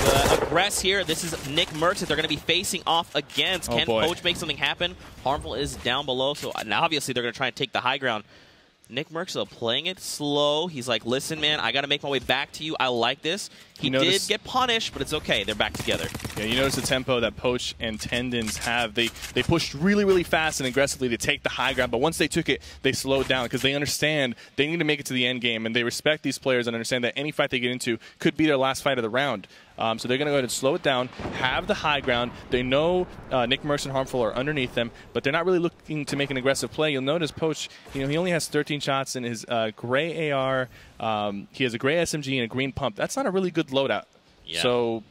S4: Aggress here. This is Nick Merckx that they're going to be facing off against. Can Poach make something happen? Harmful is down below, so now obviously they're going to try and take the high ground. Nick Merckx, though, playing it slow. He's like, listen, man, I got to make my way back to you. I like this. He did get punished, but it's okay. They're back together.
S3: Yeah, you notice the tempo that Poach and Tendons have. They pushed really, really fast and aggressively to take the high ground, but once they took it, they slowed down because they understand they need to make it to the end game, and they respect these players and understand that any fight they get into could be their last fight of the round. So they're going to go ahead and slow it down, have the high ground. They know Nick Mercs and Harmful are underneath them, but they're not really looking to make an aggressive play. You'll notice Poach, he only has 13 shots in his gray AR. He has a gray SMG and a green pump. That's not a really good loadout.
S4: Yeah.
S3: So,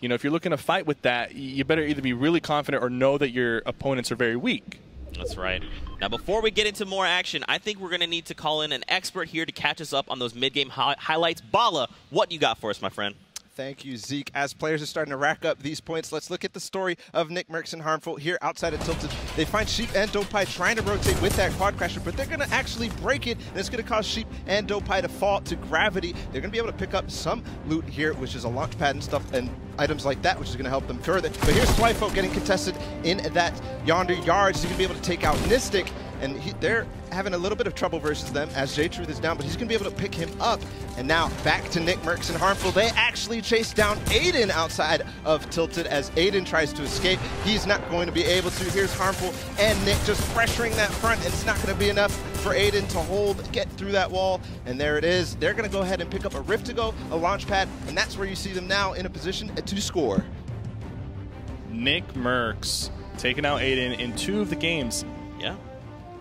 S3: if you're looking to fight with that, you better either be really confident or know that your opponents are very weak.
S4: That's right. Now, before we get into more action, I think we're going to need to call in an expert here to catch us up on those mid-game highlights. Bala, what do you got for us, my friend?
S5: Thank you, Zeke. As players are starting to rack up these points, let's look at the story of Nick Mercs and Harmful here outside of Tilted. They find Sheep and Dopeye trying to rotate with that quad crasher, but they're going to actually break it, and it's going to cause Sheep and Dopeye to fall to gravity. They're going to be able to pick up some loot here, which is a launch pad and stuff, and items like that, which is going to help them further. But here's Swifo getting contested in that yonder yard. So he's going to be able to take out Nistic, and they're having a little bit of trouble versus them as J-Truth is down, but he's going to be able to pick him up. And now back to Nick Mercs and Harmful. They actually chase down Aiden outside of Tilted as Aiden tries to escape. He's not going to be able to. Here's Harmful and Nick just pressuring that front, and it's not going to be enough for Aiden to get through that wall. And there it is. They're going to go ahead and pick up a Rift to go, a launch pad, and that's where you see them now in a position to score.
S3: Nick Mercs taking out Aiden in 2 of the games.
S4: Yeah.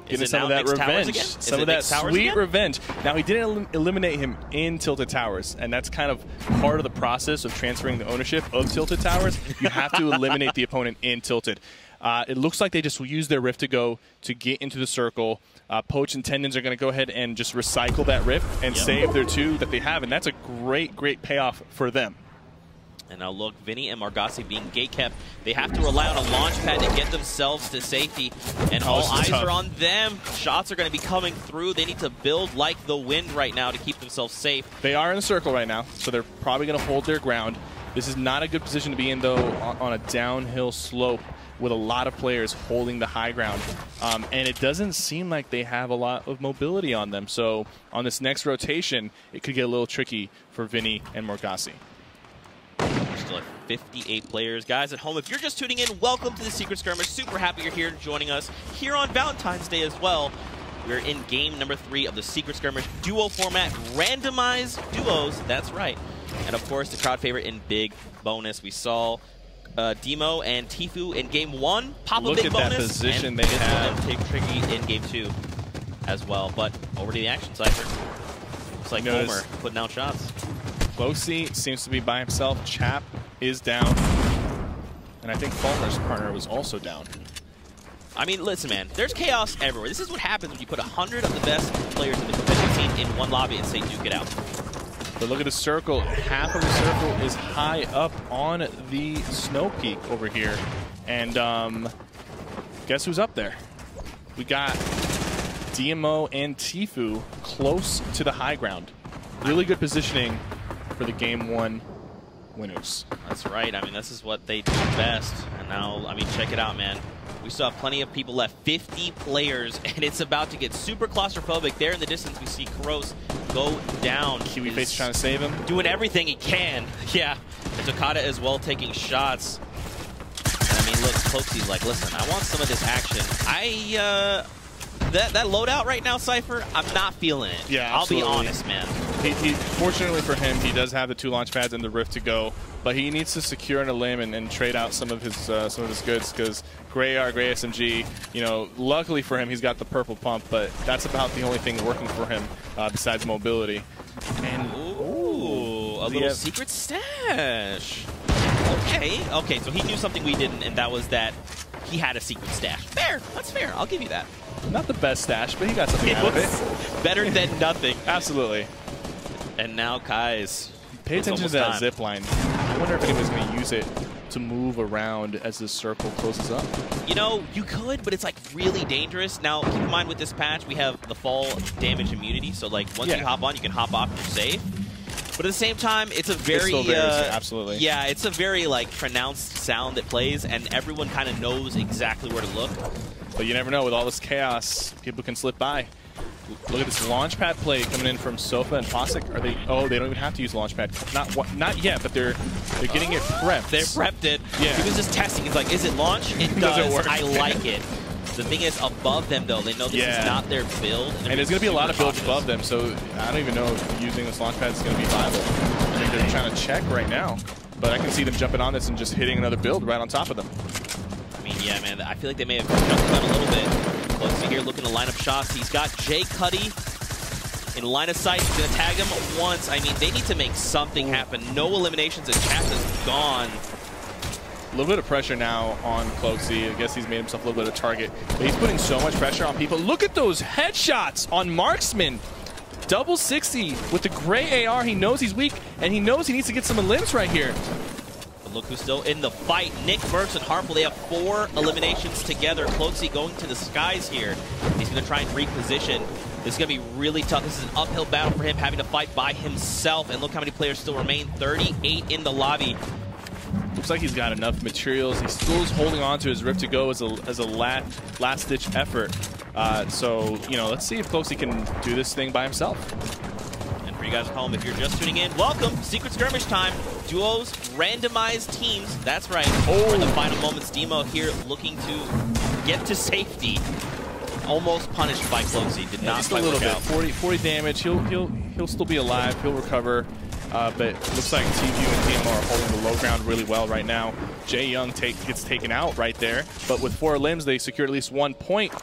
S3: Getting some of that revenge, some of that sweet revenge. Now, he didn't eliminate him in Tilted Towers, and that's kind of part of the process of transferring the ownership of Tilted Towers. You have to eliminate the opponent in Tilted. It looks like they just use their Rift to go to get into the circle. Poach and Tendons are going to go ahead and just recycle that Rift and save their 2 that they have, and that's a great, great payoff for them.
S4: And now look, Vinny and Margassi being gate-kept. They have to rely on a launch pad to get themselves to safety. And all eyes are on them. Shots are going to be coming through. They need to build like the wind right now to keep themselves safe.
S3: They are in the circle right now, so they're probably going to hold their ground. This is not a good position to be in, though, on a downhill slope with a lot of players holding the high ground. And it doesn't seem like they have a lot of mobility on them. So on this next rotation, it could get a little tricky for Vinny and Margassi.
S4: Still at 58 players. Guys at home, if you're just tuning in, welcome to the Secret Skirmish. Super happy you're here joining us here on Valentine's Day as well. We're in game number 3 of the Secret Skirmish duo format, randomized duos, that's right. And of course, the crowd favorite in big bonus. We saw Demo and Tfue in game 1 pop a big bonus. Look at that position they have. Take Tricky in game 2 as well. But over to the action, Cypher. Looks like Homer putting out shots.
S3: Losi seems to be by himself. Chap is down. And I think Fulmer's partner was also down.
S4: I mean, listen, man, there's chaos everywhere. This is what happens when you put 100 of the best players in the competitive scene in one lobby and say, duke it out.
S3: But look at the circle. Half of the circle is high up on the snow peak over here. And guess who's up there? We got DMO and Tfue close to the high ground. Really good positioning for the game 1 winners.
S4: That's right. I mean, this is what they do best. And now, I mean, check it out, man. We still have plenty of people left. 50 players, and it's about to get super claustrophobic. There in the distance, we see Kuros go down.
S3: Kiwi Face trying to save him.
S4: Doing everything he can. Yeah. And Takada as well taking shots. And I mean, look, Poksy's like, listen, I want some of this action. That loadout right now, Cypher, I'm not feeling it.
S3: Yeah,
S4: I'll be honest, man.
S3: Fortunately for him, he does have the 2 launch pads and the Rift to go, but he needs to secure in a limb and trade out some of his goods, because Gray AR, Gray SMG, luckily for him, he's got the purple pump, but that's about the only thing working for him besides mobility. And
S4: a little secret stash. Okay, so he knew something we didn't, and that was that he had a secret stash. Fair, that's fair. I'll give you that.
S3: Not the best stash, but he got something out of it.
S4: Better than nothing.
S3: Absolutely.
S4: And now Kai's.
S3: Pay attention to that zip line. I wonder if anybody's going to use it to move around as the circle closes up.
S4: You could, but it's like really dangerous. Now, keep in mind with this patch, we have the fall damage immunity. So like once you hop on, you can hop off, you're safe. But at the same time, it's a very
S3: absolutely.
S4: Yeah, it's a very like pronounced sound that plays, and everyone kind of knows exactly where to look.
S3: But you never know, with all this chaos, people can slip by. Look at this launch pad play coming in from Sofa and Posic. Are they? Oh, they don't even have to use launch pad. Not yet, but they're getting it prepped.
S4: They prepped it.
S3: Yeah.
S4: He was just testing. He's like, is it launch? It does.
S3: Does it work?
S4: I like it. The thing is, above them though, they know this is not their build.
S3: And there's going to be a lot of builds above them, so I don't even know if using this launch pad is going to be viable. I think they're trying to check right now. But I can see them jumping on this and just hitting another build right on top of them.
S4: I mean, yeah, man, I feel like they may have jumped out a little bit. Close to here, looking to line up shots. He's got Jay Cuddy in line of sight. He's going to tag him once. I mean, they need to make something happen. No eliminations, and Chaff is gone.
S3: A little bit of pressure now on Cloaksy. I guess he's made himself a little bit of a target. But he's putting so much pressure on people. Look at those headshots on Marksman. Double 60 with the gray AR. He knows he's weak, and he knows he needs to get some limbs right here.
S4: But look who's still in the fight. Nick Mercs and Harmful. They have 4 eliminations together. Cloaksy going to the skies here. He's going to try and reposition. This is going to be really tough. This is an uphill battle for him, having to fight by himself. And look how many players still remain. 38 in the lobby.
S3: Looks like he's got enough materials. He still is holding on to his Rift to Go as a last-ditch effort. So, you know, let's see if Cloaksy can do this thing by himself.
S4: And for you guys at home, if you're just tuning in, welcome. Secret Skirmish time. Duos, randomized teams. That's right. For the final moments, Demo here looking to get to safety. Almost punished by Cloaksy. Did not
S3: just a little bit. 40 damage. He'll still be alive. He'll recover. But it looks like TVU and DMR are holding the low ground really well right now. Jay Young gets taken out right there, but with 4 limbs, they secured at least 1 point.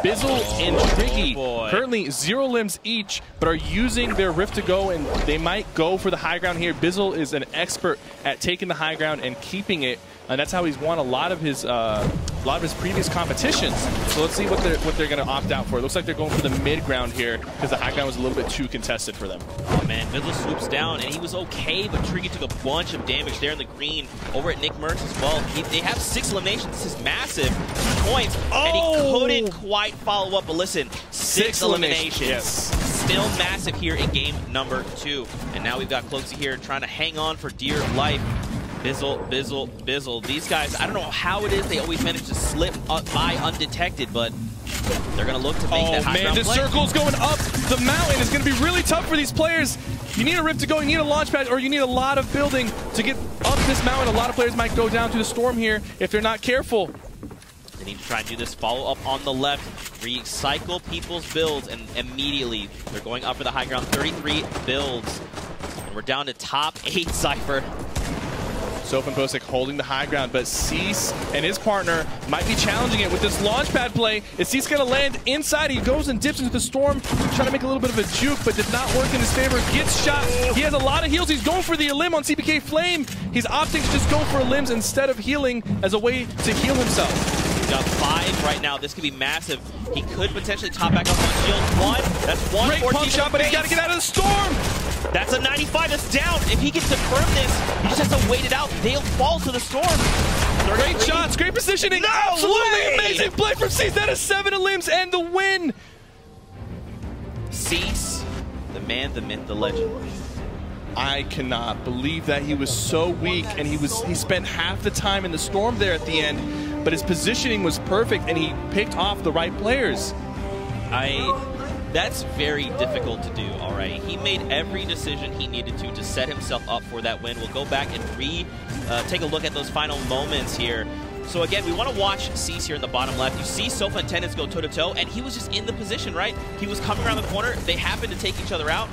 S3: Bizzle and Tricky currently 0 limbs each, but are using their Rift to Go, and they might go for the high ground here. Bizzle is an expert at taking the high ground and keeping it, and that's how he's won a lot of his previous competitions. So let's see what they're going to opt out for. It looks like they're going for the mid ground here because the high ground was a little bit too contested for them.
S4: Oh man, Bizzle swoops down, and he was okay, but Tricky took a bunch of damage there in the green. Over at Nick Mercs as well. They have 6 eliminations. This is massive. 2 points, and he couldn't quite follow up. But listen, 6 eliminations.
S3: Yes.
S4: Still massive here in game number 2. And now we've got Cloaksy here trying to hang on for dear life. Bizzle. These guys, I don't know how it is they always manage to slip by undetected, but they're going to look to make that high ground
S3: this
S4: play.
S3: circle's going up the mountain. It's going to be really tough for these players. You need a Rift to Go, you need a launch pad, or you need a lot of building to get up this mountain. A lot of players might go down to the storm here if they're not careful.
S4: They need to try and do this follow-up on the left, recycle people's builds, and immediately they're going up for the high ground. 33 builds, and we're down to top 8, Cypher.
S3: Soph Posick holding the high ground, but Cease and his partner might be challenging it with this launch pad play. Is Cease going to land inside? He goes and dips into the storm, trying to make a little bit of a juke, but did not work in his favor. Gets shot. He has a lot of heals. He's going for the limb on CPK Flame. He's opting to just go for limbs instead of healing as a way to heal himself.
S4: He's got 5 right now. This could be massive. He could potentially top back up on shield. 1. That's 1.
S3: Great pump shot, but he's got to get out of the storm.
S4: That's a 95 that's down. If he can confirm this, he just has to wait it out. They'll fall to the storm.
S3: Great shots, great positioning.
S4: No
S3: Absolutely
S4: way!
S3: Amazing play from Cease. That is 7 limbs and the win.
S4: Cease, the man, the myth, the legend.
S3: I cannot believe that he was so weak, and he spent half the time in the storm there at the end, but his positioning was perfect, and he picked off the right players.
S4: That's very difficult to do, all right? He made every decision he needed to set himself up for that win. We'll go back and take a look at those final moments here. So again, we want to watch Cease here in the bottom left. You see Sofa and Tennis go toe-to-toe, and he was just in the position, right? He was coming around the corner. They happened to take each other out.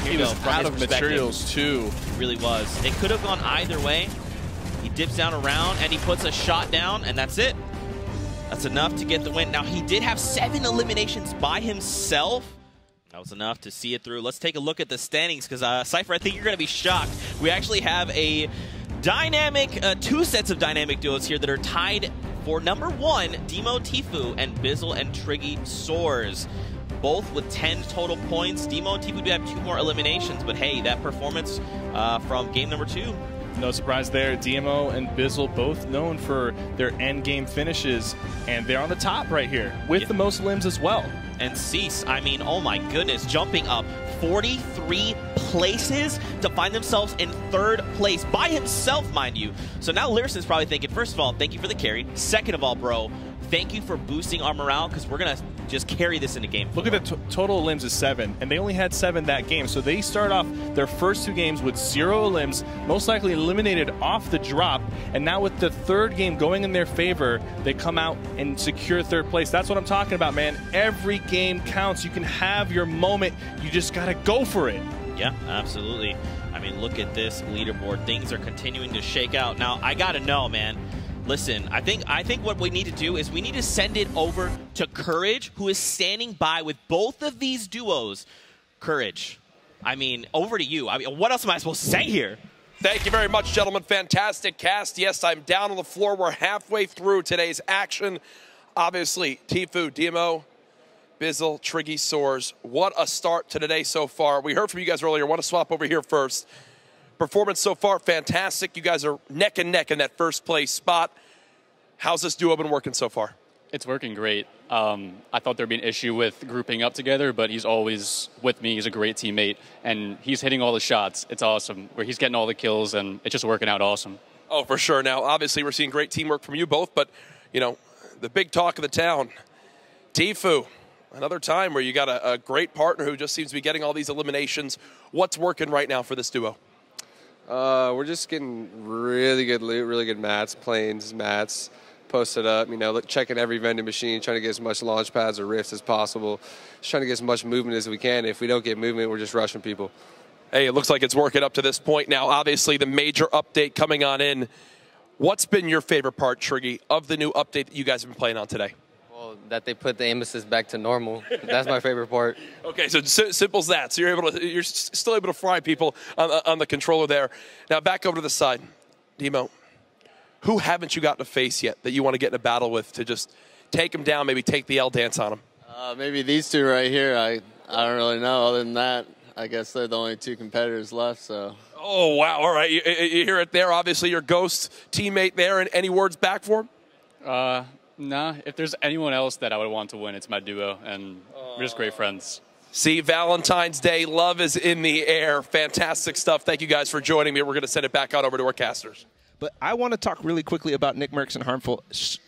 S4: Here
S3: He
S4: you
S3: was
S4: go, from
S3: out
S4: his
S3: of
S4: perspective.
S3: materials, too.
S4: It really was. It could have gone either way. He dips down around, and he puts a shot down, and that's it. That's enough to get the win. Now, he did have 7 eliminations by himself. That was enough to see it through. Let's take a look at the standings, because, Cypher, I think you're going to be shocked. We actually have a dynamic, 2 sets of dynamic duos here that are tied for number 1, Demo Tifu and Bizzle and Triggy Soars. Both with 10 total points. Demo and Tifu do have 2 more eliminations, but hey, that performance from game number 2.
S3: No surprise there. DMO and Bizzle both known for their end game finishes, and they're on the top right here with the most limbs as well.
S4: And Cease, I mean, oh my goodness, jumping up 43 places to find themselves in 3rd place by himself, mind you. So now Lyrison's probably thinking, first of all, thank you for the carry. Second of all, bro, thank you for boosting our morale, because we're going to just carry this into game 4.
S3: Look at the total limbs is 7, and they only had 7 that game. So they start off their first 2 games with 0 limbs, most likely eliminated off the drop. And now with the 3rd game going in their favor, they come out and secure 3rd place. That's what I'm talking about, man. Every game counts. You can have your moment. You just got to go for it.
S4: Yeah, absolutely. I mean, look at this leaderboard. Things are continuing to shake out. Now, I gotta know, man. Listen, I think what we need to do is we need to send it over to Courage, who is standing by with both of these duos. Courage, I mean, over to you. I mean, what else am I supposed to say here?
S6: Thank you very much, gentlemen. Fantastic cast. Yes, I'm down on the floor. We're halfway through today's action. Obviously, Tfue, DMO, Bizzle, Triggy, Soars. What a start to today so far. We heard from you guys earlier. I want to swap over here first. Performance so far, fantastic. You guys are neck and neck in that first place spot. How's this duo been working so far?
S7: It's working great. I thought there'd be an issue with grouping up together, but he's always with me. He's a great teammate, and he's hitting all the shots. It's awesome. Where he's getting all the kills, and it's just working out awesome.
S6: Oh, for sure. Now, obviously, we're seeing great teamwork from you both, but, you know, the big talk of the town, Tfue. Another time where you got a great partner who just seems to be getting all these eliminations. What's working right now for this duo?
S8: We're just getting really good loot, really good mats, planes, mats, posted up, you know, checking every vending machine, trying to get as much launch pads or rifts as possible, just trying to get as much movement as we can. If we don't get movement, we're just rushing people.
S6: Hey, it looks like it's working up to this point now. Obviously, the major update coming on in. What's been your favorite part, Triggy, of the new update that you guys have been playing on today?
S9: Well, that they put the aim assist back to normal. That's my favorite part.
S6: Okay, so simple as that. So you're still able to fry people on the controller there. Now back over to the side, Demo. Who haven't you gotten to face yet that you want to get in a battle with to just take them down, maybe take the L dance on them?
S9: Maybe these two right here. I don't really know. Other than that, I guess they're the only two competitors left. So.
S6: Oh wow! All right, you hear it there. Obviously, your Ghost teammate there. And any words back for him?
S7: Nah, if there's anyone else that I would want to win, it's my duo, and we're just great friends.
S6: See, Valentine's Day, love is in the air. Fantastic stuff. Thank you guys for joining me. We're going to send it back out over to our casters.
S5: But I want to talk really quickly about Nick Mercs and Harmful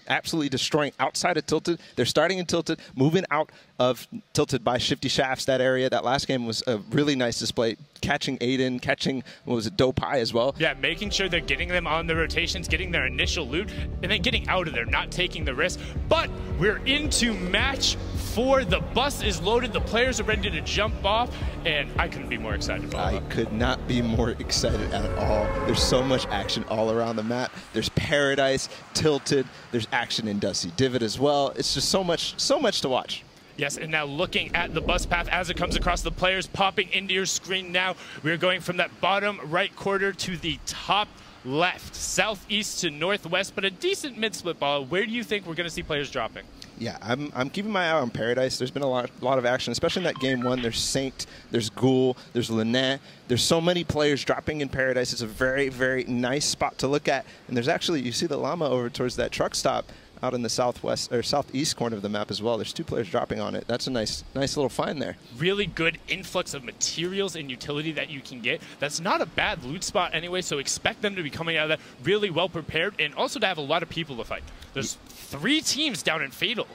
S5: absolutely destroying outside of Tilted. They're starting in Tilted, moving out of Tilted by Shifty Shafts, that area. That last game was a really nice display. Catching Aiden, catching, what was it, Dopai as well.
S10: Yeah, making sure they're getting them on the rotations, getting their initial loot, and then getting out of there, not taking the risk. But we're into match 4. The bus is loaded. The players are ready to jump off, and I couldn't be more excited about it.
S5: I could not be more excited at all. There's so much action all around the map. There's Paradise, Tilted, there's action in Dusty Divot as well. It's just so much to watch.
S10: Yes, and now looking at the bus path as it comes across the players, popping into your screen now. We're going from that bottom right quarter to the top left, southeast to northwest, but a decent mid-split ball. Where do you think we're going to see players dropping?
S5: Yeah, I'm keeping my eye on Paradise. There's been a lot of action, especially in that game 1. There's Saint, there's Ghoul, there's Lynette. There's so many players dropping in Paradise. It's a very, very nice spot to look at. And there's actually, you see the llama over towards that truck stop out in the southwest or southeast corner of the map as well. There's 2 players dropping on it. That's a nice little find there.
S10: Really good influx of materials and utility that you can get. That's not a bad loot spot anyway, so expect them to be coming out of that really well prepared and also to have a lot of people to fight. There's 3 teams down in Fatal.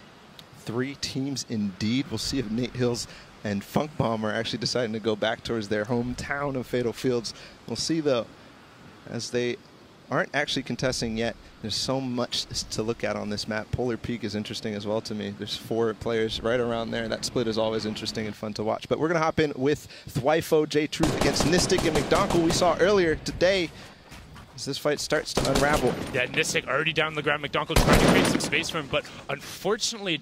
S5: 3 teams indeed. We'll see if Nate Hills and Funk Bomb are actually deciding to go back towards their hometown of Fatal Fields. We'll see, though, as they aren't actually contesting yet. There's so much to look at on this map. Polar Peak is interesting as well to me. There's 4 players right around there. That split is always interesting and fun to watch. But we're going to hop in with Thwifo, J-Truth against Nistic and McDonald we saw earlier today as this fight starts to unravel.
S10: Yeah, Nistic already down on the ground. McDonald trying to create some space for him, but unfortunately,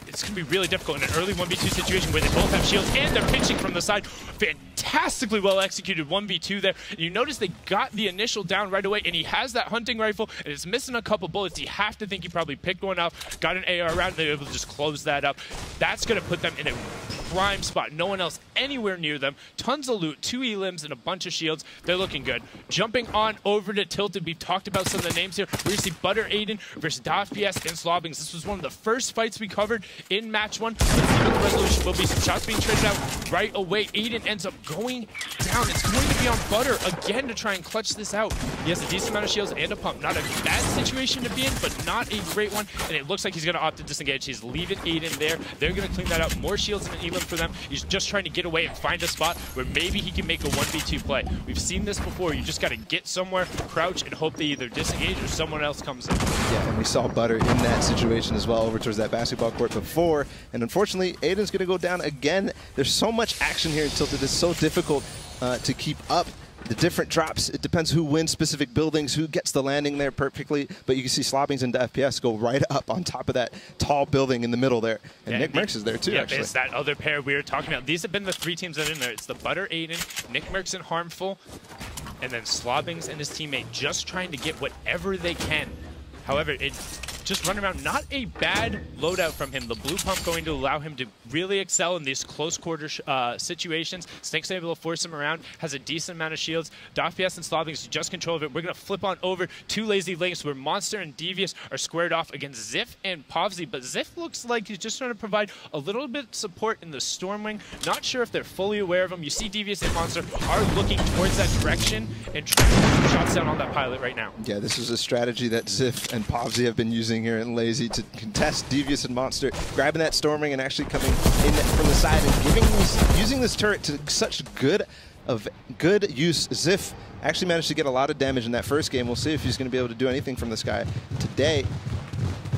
S10: it's going to be really difficult in an early 1v2 situation where they both have shields and they're pitching from the side. Fantastically well executed 1v2 there. And you notice they got the initial down right away, and he has that hunting rifle, and it's missing a couple bullets. You have to think he probably picked one up, got an AR around, and they're able to just close that up. That's going to put them in a prime spot. No one else anywhere near them. Tons of loot, 2 elims, and a bunch of shields. They're looking good. Jumping on over to Tilted, we've talked about some of the names here. We're going to see Butter Aiden versus Daf PS and Slobbings. This was one of the first fights we covered in match 1. Let's see what the resolution will be. Some shots being traded out right away. Aiden ends up going down. It's going to be on Butter again to try and clutch this out. He has a decent amount of shields and a pump. Not a bad situation to be in, but not a great one. And it looks like he's going to opt to disengage. He's leaving Aiden there. They're going to clean that out. More shields and an elim for them. He's just trying to get away and find a spot where maybe he can make a 1v2 play. We've seen this before. You just got to get somewhere, crouch, and hope they either disengage or someone else comes in.
S5: Yeah, and we saw Butter in that situation as well over towards that basketball court before. And unfortunately, Aiden's going to go down again. There's so much action here in Tilted. It's so difficult to keep up the different drops. It depends who wins specific buildings, who gets the landing there perfectly. But you can see Slobbings and FPS go right up on top of that tall building in the middle there. And Nick Mercs is there too, actually.
S10: It's that other pair we were talking about. These have been the 3 teams that are in there. It's the Butter Aiden, Nick Mercs and Harmful, and then Slobbings and his teammate just trying to get whatever they can. However, it's just running around. Not a bad loadout from him. The blue pump going to allow him to really excel in these close quarter situations. Snake's able to force him around. Has a decent amount of shields. FPS and Slobbings just control of it. We're going to flip on over to Lazy Links where Monster and Devious are squared off against Ziff and Povsy. But Ziff looks like he's just trying to provide a little bit of support in the Stormwing. Not sure if they're fully aware of him. You see Devious and Monster are looking towards that direction and trying to put some shots down on that pilot right now.
S5: Yeah, this is a strategy that Ziff and Povsy have been using here in Lazy to contest Devious and Monster, grabbing that Storming and actually coming in from the side and using this turret to such good use. Ziff actually managed to get a lot of damage in that first game. We'll see if he's going to be able to do anything from this guy today.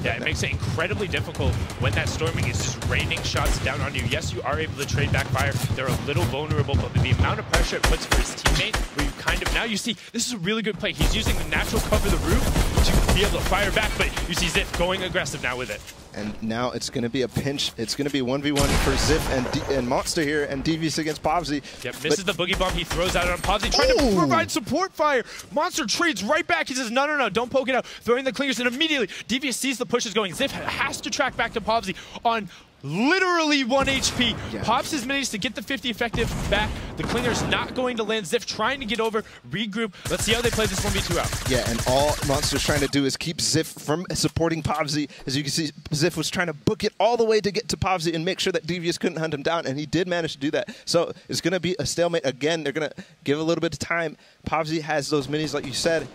S10: Yeah, it makes it incredibly difficult when that Storming is just raining shots down on you. Yes, you are able to trade back fire. They're a little vulnerable, but the amount of pressure it puts for his teammate, where you kind of, now you see, this is a really good play. He's using the natural cover of the roof to be able to fire back, but you see Ziff going aggressive now with it.
S5: And now it's going to be a pinch. It's going to be 1v1 for Ziff and Monster here, and Devious against Povsy.
S10: Yep, misses the boogie bomb. He throws out on Povsy, trying to provide support fire. Monster trades right back. He says, no, don't poke it out. Throwing the clingers, and immediately Devious sees the pushes going. Ziff has to track back to Povsy on literally 1 HP. Yeah. Pops his minis to get the 50 effective back. The clinger's not going to land. Ziff trying to get over, regroup. Let's see how they play this 1v2 out.
S5: Yeah, and all Monster's trying to do is keep Ziff from supporting Povsy. As you can see, Ziff was trying to book it all the way to get to Povsy and make sure that Devious couldn't hunt him down, and he did manage to do that. So it's going to be a stalemate again. They're going to give a little bit of time. Povsy has those minis, like you said.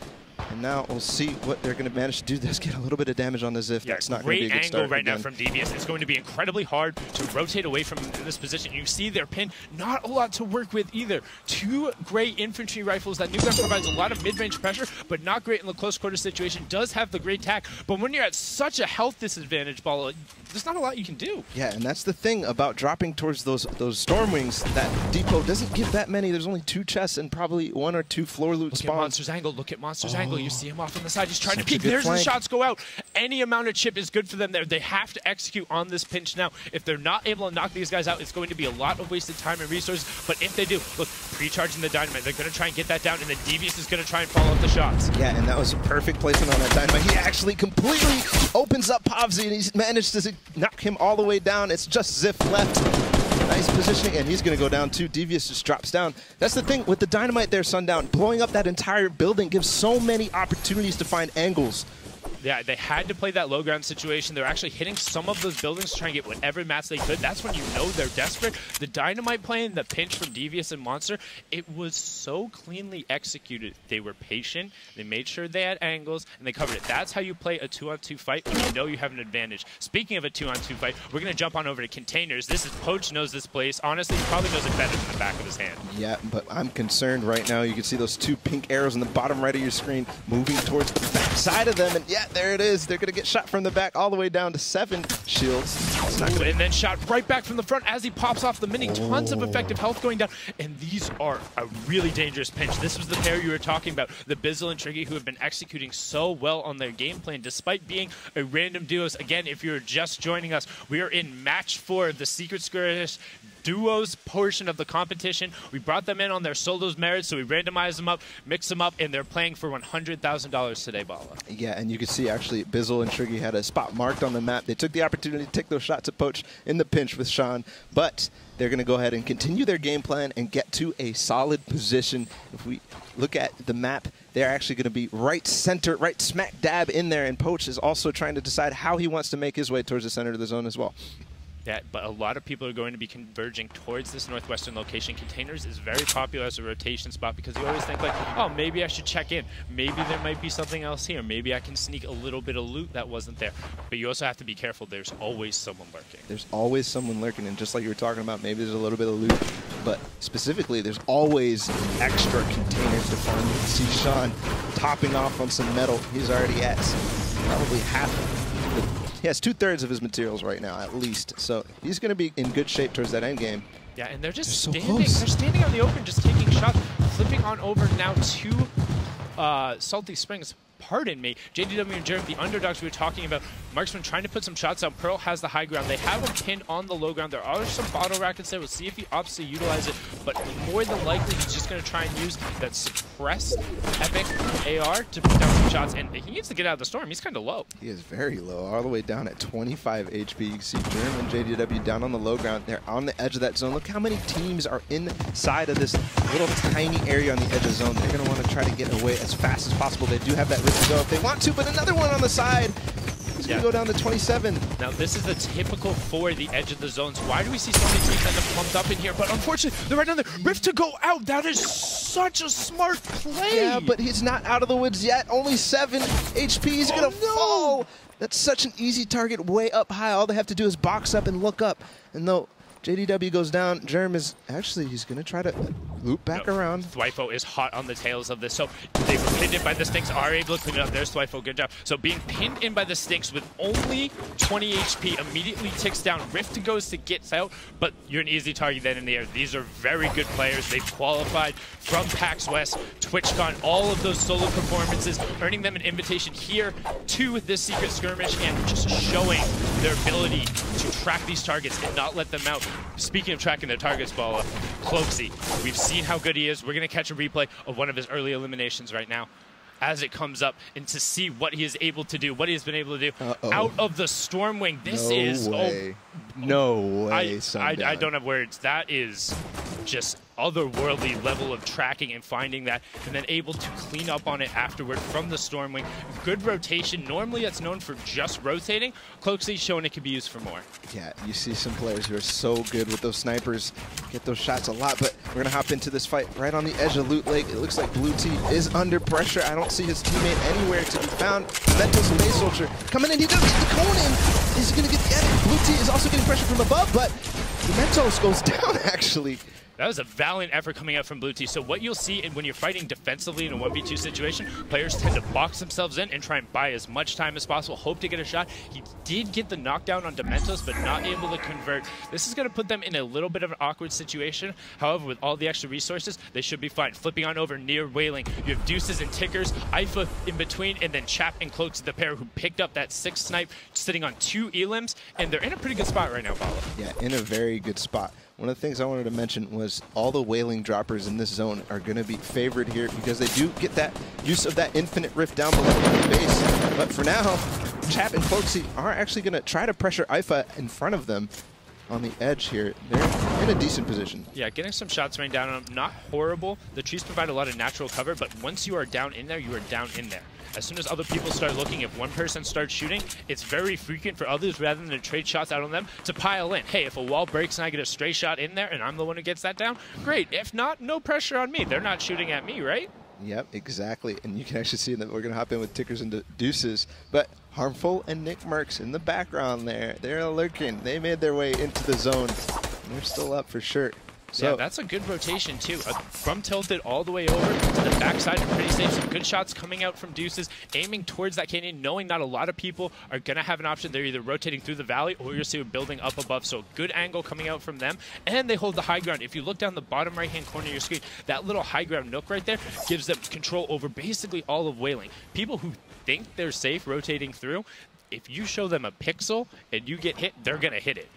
S5: And now we'll see what they're going to manage to do. Let's get a little bit of damage on the Ziff.
S10: Yeah,
S5: that's not going to be a good start.
S10: Great angle right now from Devious. It's going to be incredibly hard to rotate away from this position. You see their pin, not a lot to work with either. 2 great infantry rifles. That new gun provides a lot of mid-range pressure, but not great in the close quarter situation. Does have the great tack, but when you're at such a health disadvantage, Bala, there's not a lot you can do.
S5: Yeah, and that's the thing about dropping towards those Stormwings. That depot doesn't give that many. There's only 2 chests and probably 1 or 2 floor loot spawns.
S10: Look at Monster's angle. Look at Monster's angle. You see him off on the side. He's trying to peek. There's the shots go out. Any amount of chip is good for them there. They have to execute on this pinch now. If they're not able to knock these guys out, it's going to be a lot of wasted time and resources. But if they do, look, pre-charging the dynamite. They're going to try and get that down, and then Devious is going to try and follow up the shots.
S5: Yeah, and that was a perfect placement on that dynamite. He actually completely opens up Povsy, and he's managed to knock him all the way down. It's just Ziff left. Nice positioning, and he's going to go down too. Devious just drops down. That's the thing with the dynamite there, Sundown. Blowing up that entire building gives so many opportunities to find angles.
S10: Yeah, they had to play that low ground situation. They're actually hitting some of those buildings to try and get whatever mats they could. That's when you know they're desperate. The dynamite play and the pinch from Devious and Monster, it was so cleanly executed. They were patient, they made sure they had angles, and they covered it. That's how you play a 2-on-2 fight when you know you have an advantage. Speaking of a 2-on-2 fight, we're going to jump on over to Containers. This is Poach knows this place. Honestly, he probably knows it better than the back of his hand.
S5: Yeah, but I'm concerned right now. You can see those 2 pink arrows in the bottom right of your screen moving towards the back side of them, and yeah, there it is. They're going to get shot from the back all the way down to 7 shields.
S10: And then shot right back from the front as he pops off the mini. Tons of effective health going down. And these are a really dangerous pinch. This was the pair you were talking about, the Bizzle and Triggy, who have been executing so well on their game plan, despite being a random duos. Again, if you're just joining us, we are in match 4 of the Secret Skirmish duos portion of the competition. We brought them in on their solos merits, so we randomized them up, mixed them up, and they're playing for $100,000 today, Bala.
S5: Yeah, and you can see actually Bizzle and Triggy had a spot marked on the map. They took the opportunity to take those shots at Poach in the pinch with Sean, but they're going to go ahead and continue their game plan and get to a solid position. If we look at the map, they're actually going to be right center, right smack dab in there, and Poach is also trying to decide how he wants to make his way towards the center of the zone as well.
S10: Yeah, but a lot of people are going to be converging towards this northwestern location. Containers is very popular as a rotation spot because you always think like, oh, maybe I should check in. Maybe there might be something else here. Maybe I can sneak a little bit of loot that wasn't there. But you also have to be careful. There's always someone lurking.
S5: There's always someone lurking, and just like you were talking about, maybe there's a little bit of loot. But specifically, there's always extra containers to find. You can see Sean topping off on some metal. He's already at probably half. He has 2/3 of his materials right now, at least. So he's going to be in good shape towards that end game.
S10: Yeah, and they're just
S5: so
S10: standing.
S5: close.
S10: They're standing on the open, just taking shots, flipping on over now to Salty Springs. Pardon me, JDW and Jared, the underdogs we were talking about. Marksman trying to put some shots out. Pearl has the high ground. They have him pinned on the low ground. There are some bottle rackets there. We'll see if he opts to utilize it, but more than likely he's just going to try and use that suppressed Epic AR to put down some shots, and he needs to get out of the storm. He's kind of low.
S5: He is very low, all the way down at 25 HP. You can see Germ and JDW down on the low ground. They're on the edge of that zone. Look how many teams are inside of this little tiny area on the edge of the zone. They're going to want to try to get away as fast as possible. They do have that risk to go if they want to, but another one on the side. He's going to go down to 27.
S10: Now, this is the typical for the edge of the zones. Why do we see so many teams end up pumped up in here? But unfortunately, they're right down there. Rift to go out. That is such a smart play.
S5: Yeah, but he's not out of the woods yet. Only 7 HP. He's going to fall. That's such an easy target way up high. All they have to do is box up and look up. And though JDW goes down, Germ is actually, he's going to try to loop back around.
S10: Thwyfo is hot on the tails of this. So they were pinned in by the Stinks, are able to clean it up. There's Thwyfo, good job. So being pinned in by the Stinks with only 20 HP immediately ticks down. Rift goes to gets out, but you're an easy target then in the air. These are very good players. They've qualified from PAX West, TwitchCon, all of those solo performances, earning them an invitation here to this secret skirmish and just showing their ability to track these targets and not let them out. Speaking of tracking their targets, Bala, Cloaksy, we've seen how good he is. We're going to catch a replay of one of his early eliminations right now as it comes up and to see what he is able to do, what he has been able to do out of the Stormwing. This is...
S5: No way,
S10: I don't have words. That is just otherworldly level of tracking and finding that, and then able to clean up on it afterward from the Stormwing. Good rotation. Normally it's known for just rotating. Cloaksy's showing it can be used for more.
S5: Yeah, you see some players who are so good with those snipers, get those shots a lot, but we're going to hop into this fight right on the edge of Loot Lake. It looks like Blue T is under pressure. I don't see his teammate anywhere to be found. Mental Space Soldier coming in. He does get the cone in. He's going to get the edit. Blue T is also getting pressure from above, but the Mentos goes down, actually.
S10: That was a valiant effort coming out from Blue T. So what you'll see when you're fighting defensively in a 1v2 situation, players tend to box themselves in and try and buy as much time as possible, hope to get a shot. He did get the knockdown on Dementos, but not able to convert. This is going to put them in a little bit of an awkward situation. However, with all the extra resources, they should be fine. Flipping on over near Wailing. You have Deuces and Tickers, Ifa in between, and then Chap and Cloaks, the pair who picked up that 6th snipe, sitting on 2 elims, and they're in a pretty good spot right now, Paolo.
S5: Yeah, in a very good spot. One of the things I wanted to mention was all the Wailing droppers in this zone are going to be favored here because they do get that use of that infinite rift down below the base. But for now, Chap and Cloaksy are actually going to try to pressure Ifa in front of them on the edge here. They're in a decent position.
S10: Yeah, getting some shots rained down on them, not horrible. The trees provide a lot of natural cover, but once you are down in there, you are down in there. As soon as other people start looking, if one person starts shooting, it's very frequent for others, rather than to trade shots out on them, to pile in. Hey, if a wall breaks and I get a stray shot in there and I'm the one who gets that down, great. If not, no pressure on me. They're not shooting at me, right?
S5: Yep, exactly. And you can actually see that we're going to hop in with Tickers and Deuces. But Harmful and Nick Mercs in the background there, they're lurking. They made their way into the zone. And they're still up for sure. So
S10: yeah, that's a good rotation, too. From tilted all the way over to the backside are pretty safe. Some good shots coming out from Deuces, aiming towards that canyon, knowing not a lot of people are going to have an option. They're either rotating through the valley or you'll see them building up above. So good angle coming out from them. And they hold the high ground. If you look down the bottom right-hand corner of your screen, that little high ground nook right there gives them control over basically all of Wailing. People who think they're safe rotating through, if you show them a pixel and you get hit, they're going to hit it.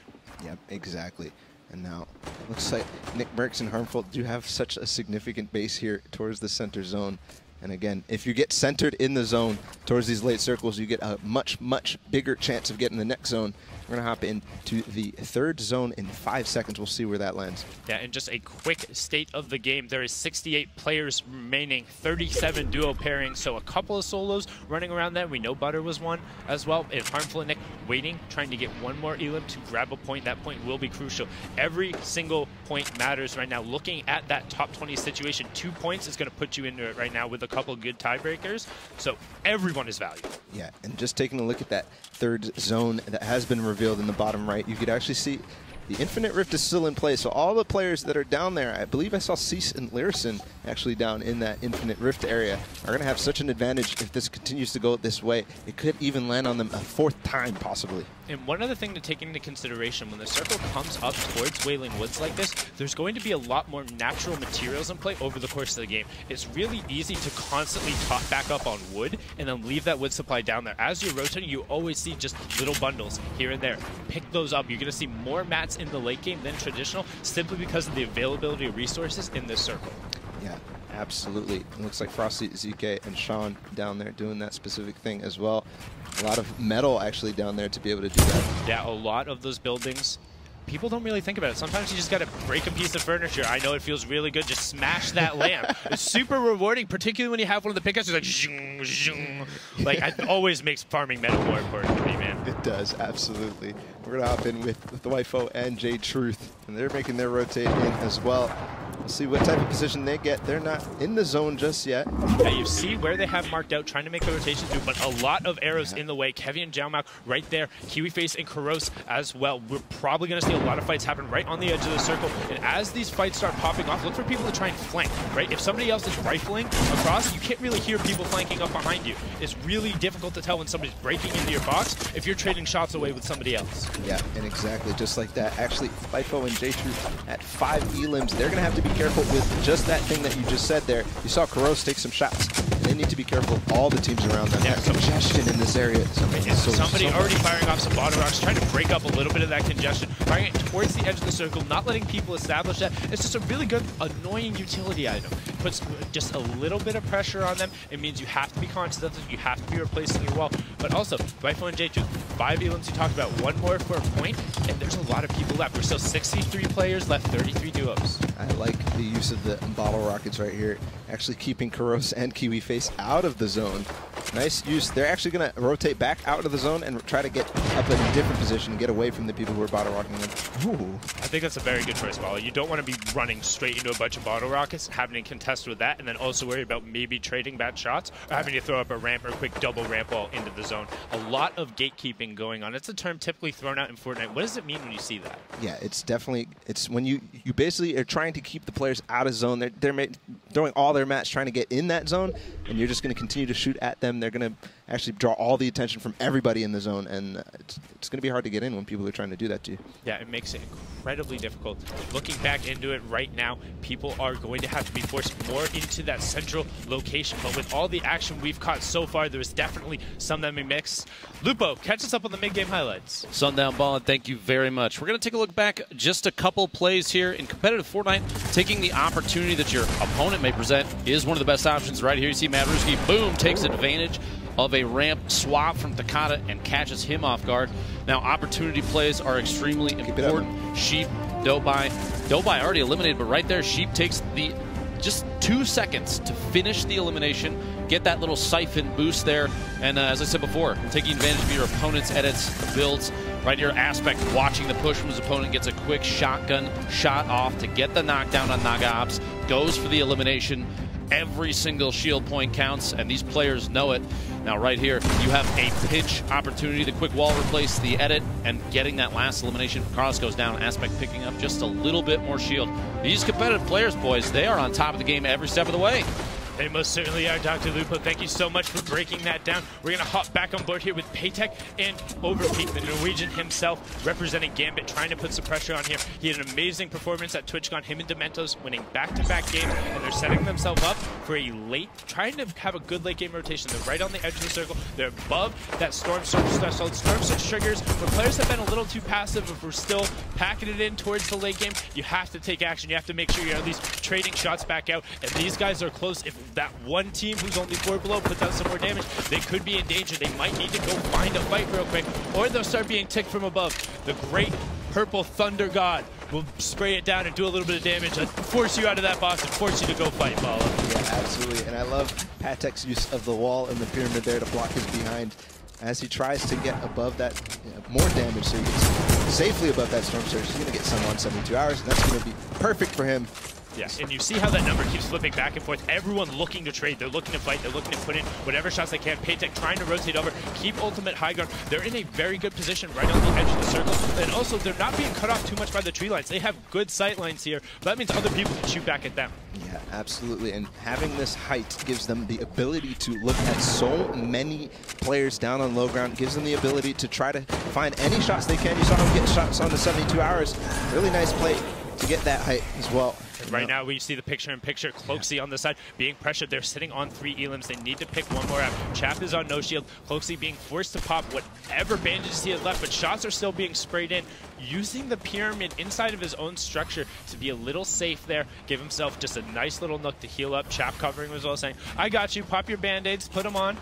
S5: Yep, exactly. And now, looks like Nick Mercs and Harmful do have such a significant base here towards the center zone. And again, if you get centered in the zone towards these late circles, you get a much, much bigger chance of getting the next zone. We're going to hop into the 3rd zone in 5 seconds. We'll see where that lands.
S10: Yeah, and just a quick state of the game. There is 68 players remaining, 37 duo pairings, so a couple of solos running around there. We know Butter was one as well. If Harmful and Nick waiting, trying to get one more elim to grab a point. That point will be crucial. Every single point matters right now. Looking at that top 20 situation, 2 points is going to put you into it right now with a couple of good tiebreakers. So everyone is valuable.
S5: Yeah, and just taking a look at that 3rd zone that has been revealed in the bottom right, you could actually see The Infinite Rift is still in play, so all the players that are down there, I believe I saw Cease and Learson actually down in that Infinite Rift area, are going to have such an advantage if this continues to go this way. It could even land on them a 4th time, possibly.
S10: And one other thing to take into consideration, when the circle comes up towards Wailing Woods like this, there's going to be a lot more natural materials in play over the course of the game. It's really easy to constantly top back up on wood and then leave that wood supply down there. As you're rotating, you always see just little bundles here and there. Pick those up. You're going to see more mats in the late game than traditional, simply because of the availability of resources in this circle.
S5: Yeah, absolutely. It looks like Frosty, ZK, and Sean down there doing that specific thing as well. A lot of metal actually down there to be able to do that.
S10: Yeah, a lot of those buildings, people don't really think about it. Sometimes you just got to break a piece of furniture. I know it feels really good. Just smash that lamp. It's super rewarding, particularly when you have one of the pickaxes like zhung, zhung. Like, it always makes farming metal more important to me, man.
S5: It does, absolutely. We're going to hop in with the Wifo and J Truth, and they're making their rotate in as well. We'll see what type of position they get. They're not in the zone just yet.
S10: Yeah, you see where they have marked out, trying to make the rotation through, but a lot of arrows in the way. Kevy and Xiaomao right there. KiwiFace and Kuros as well. We're probably going to see a lot of fights happen right on the edge of the circle. And as these fights start popping off, look for people to try and flank, right? If somebody else is rifling across, you can't really hear people flanking up behind you. It's really difficult to tell when somebody's breaking into your box if you're trading shots away with somebody else.
S5: Yeah, and exactly just like that. Actually, Wifo and J-Truth at 5 elims. They're going to have to be careful with just that thing that you just said there. You saw Kuros take some shots. They need to be careful of all the teams around them.
S10: Yeah,
S5: that congestion in this area.
S10: Somebody already firing off some bottle rocks, trying to break up a little bit of that congestion, firing it towards the edge of the circle, not letting people establish that. It's just a really good, annoying utility item. It puts just a little bit of pressure on them. It means you have to be conscious of it. You have to be replacing your wall. But also, Wifo and J2, 5 elims you talked about, 1 more for a point, and there's a lot of people left. We're still 63 players left, 33 duos.
S5: I like the use of the bottle rockets right here, actually keeping Kuros and KiwiFace out of the zone. Nice use. They're actually going to rotate back out of the zone and try to get up in a different position and get away from the people who are bottle rocking them. Ooh.
S10: I think that's a very good choice, Bala. You don't want to be running straight into a bunch of bottle rockets, having to contest with that, and then also worry about maybe trading bad shots or having to throw up a ramp or a quick double ramp wall into the zone. A lot of gatekeeping going on. It's a term typically thrown out in Fortnite. What does it mean when you see that?
S5: Yeah, it's definitely, it's when you basically are trying to keep the players out of zone. They're throwing all their mats trying to get in that zone, and you're just going to continue to shoot at them. They're going to actually draw all the attention from everybody in the zone, and it's going to be hard to get in when people are trying to do that to you.
S10: Yeah, it makes it incredibly difficult. Looking back into it right now, people are going to have to be forced more into that central location, but with all the action we've caught so far, there's definitely some that may mix. Lupo, catch us up on the mid-game highlights.
S11: Sundown Ball, thank you very much. We're going to take a look back just a couple plays here in competitive Fortnite. Taking the opportunity that your opponent may present is one of the best options right here. You see Matt Ruski, boom, takes advantage of a ramp swap from Takata and catches him off guard. Now, opportunity plays are extremely important. Sheep, Dobai already eliminated, but right there, Sheep takes the just 2 seconds to finish the elimination, get that little siphon boost there, and as I said before, taking advantage of your opponent's edits, builds. Right here, Aspect watching the push from his opponent, gets a quick shotgun shot off to get the knockdown on Naga Ops, goes for the elimination. Every single shield point counts, and these players know it. Now right here, you have a pinch opportunity. The quick wall replace the edit and getting that last elimination. Carlos goes down, Aspect picking up just a little bit more shield. These competitive players, boys, they are on top of the game every step of the way.
S10: They most certainly are, Dr. Lupo. Thank you so much for breaking that down. We're going to hop back on board here with Paytech and Overpeak, the Norwegian himself, representing Gambit, trying to put some pressure on here. He had an amazing performance at TwitchCon, him and Dementos winning back-to-back games, and they're setting themselves up for a late, trying to have a good late game rotation. They're right on the edge of the circle. They're above that Storm Surge threshold. Storm Surge triggers. When players have been a little too passive, if we're still packing it in towards the late game, you have to take action. You have to make sure you're at least trading shots back out, and these guys are close. If that one team who's only 4 below puts out some more damage, they could be in danger. They might need to go find a fight real quick, or they'll start being ticked from above. The great purple thunder god will spray it down and do a little bit of damage and force you out of that box and force you to go fight, Paula.
S5: Yeah, absolutely. And I love Patek's use of the wall and the pyramid there to block his behind as he tries to get above that, more damage, so he gets safely above that Storm Surge. He's going to get some on 72 hours, and that's going to be perfect for him.
S10: Yeah, and you see how that number keeps flipping back and forth. Everyone looking to trade. They're looking to fight. They're looking to put in whatever shots they can. Paytech trying to rotate over, keep ultimate high ground. They're in a very good position right on the edge of the circle. And also, they're not being cut off too much by the tree lines. They have good sight lines here, but that means other people can shoot back at them.
S5: Yeah, absolutely. And having this height gives them the ability to look at so many players down on low ground, gives them the ability to try to find any shots they can. You saw them get shots on the 72 hours. Really nice play to get that height as well.
S10: Right now, we see the picture-in-picture. Cloaksy on the side, being pressured. They're sitting on 3 elims. They need to pick one more out. Chap is on no shield. Cloaksy being forced to pop whatever bandages he has left, but shots are still being sprayed in. Using the pyramid inside of his own structure to be a little safe there. Give himself just a nice little nook to heal up. Chap covering as well, saying, I got you. Pop your band-aids. Put them on.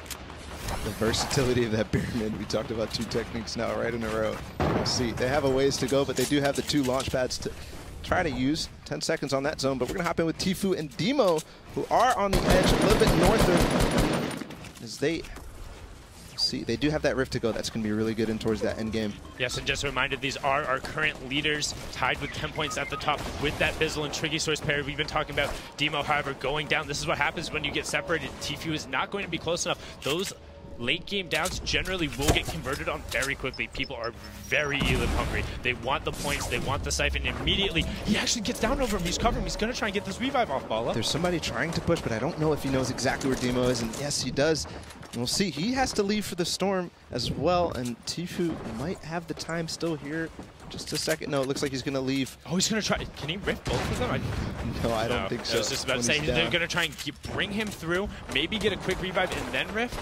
S5: The versatility of that pyramid. We talked about 2 techniques now right in a row. We'll see. They have a ways to go, but they do have the 2 launch pads to try to use. 10 seconds on that zone, but we're going to hop in with Tfue and Demo, who are on the edge a little bit north of, as they see, they do have that rift to go. That's going to be really good in towards that end game.
S10: Yes, and just a reminder, these are our current leaders, tied with 10 points at the top with that Bizzle and Triggysaurus pair. We've been talking about Demo, however, going down. This is what happens when you get separated. Tfue is not going to be close enough. Those late game downs generally will get converted on very quickly. People are very elim hungry. They want the points, they want the siphon. Immediately, he actually gets down over him. He's covering. He's going to try and get this revive off Bala.
S5: There's somebody trying to push, but I don't know if he knows exactly where Demo is. And yes, he does. And we'll see. He has to leave for the storm as well. And Tfue might have the time still here. Just a second. No, it looks like he's going to leave.
S10: Oh, he's going to try. Can he rift both of them?
S5: No, I don't think so.
S10: I was just about to say, they're going to try and bring him through, maybe get a quick revive and then rift.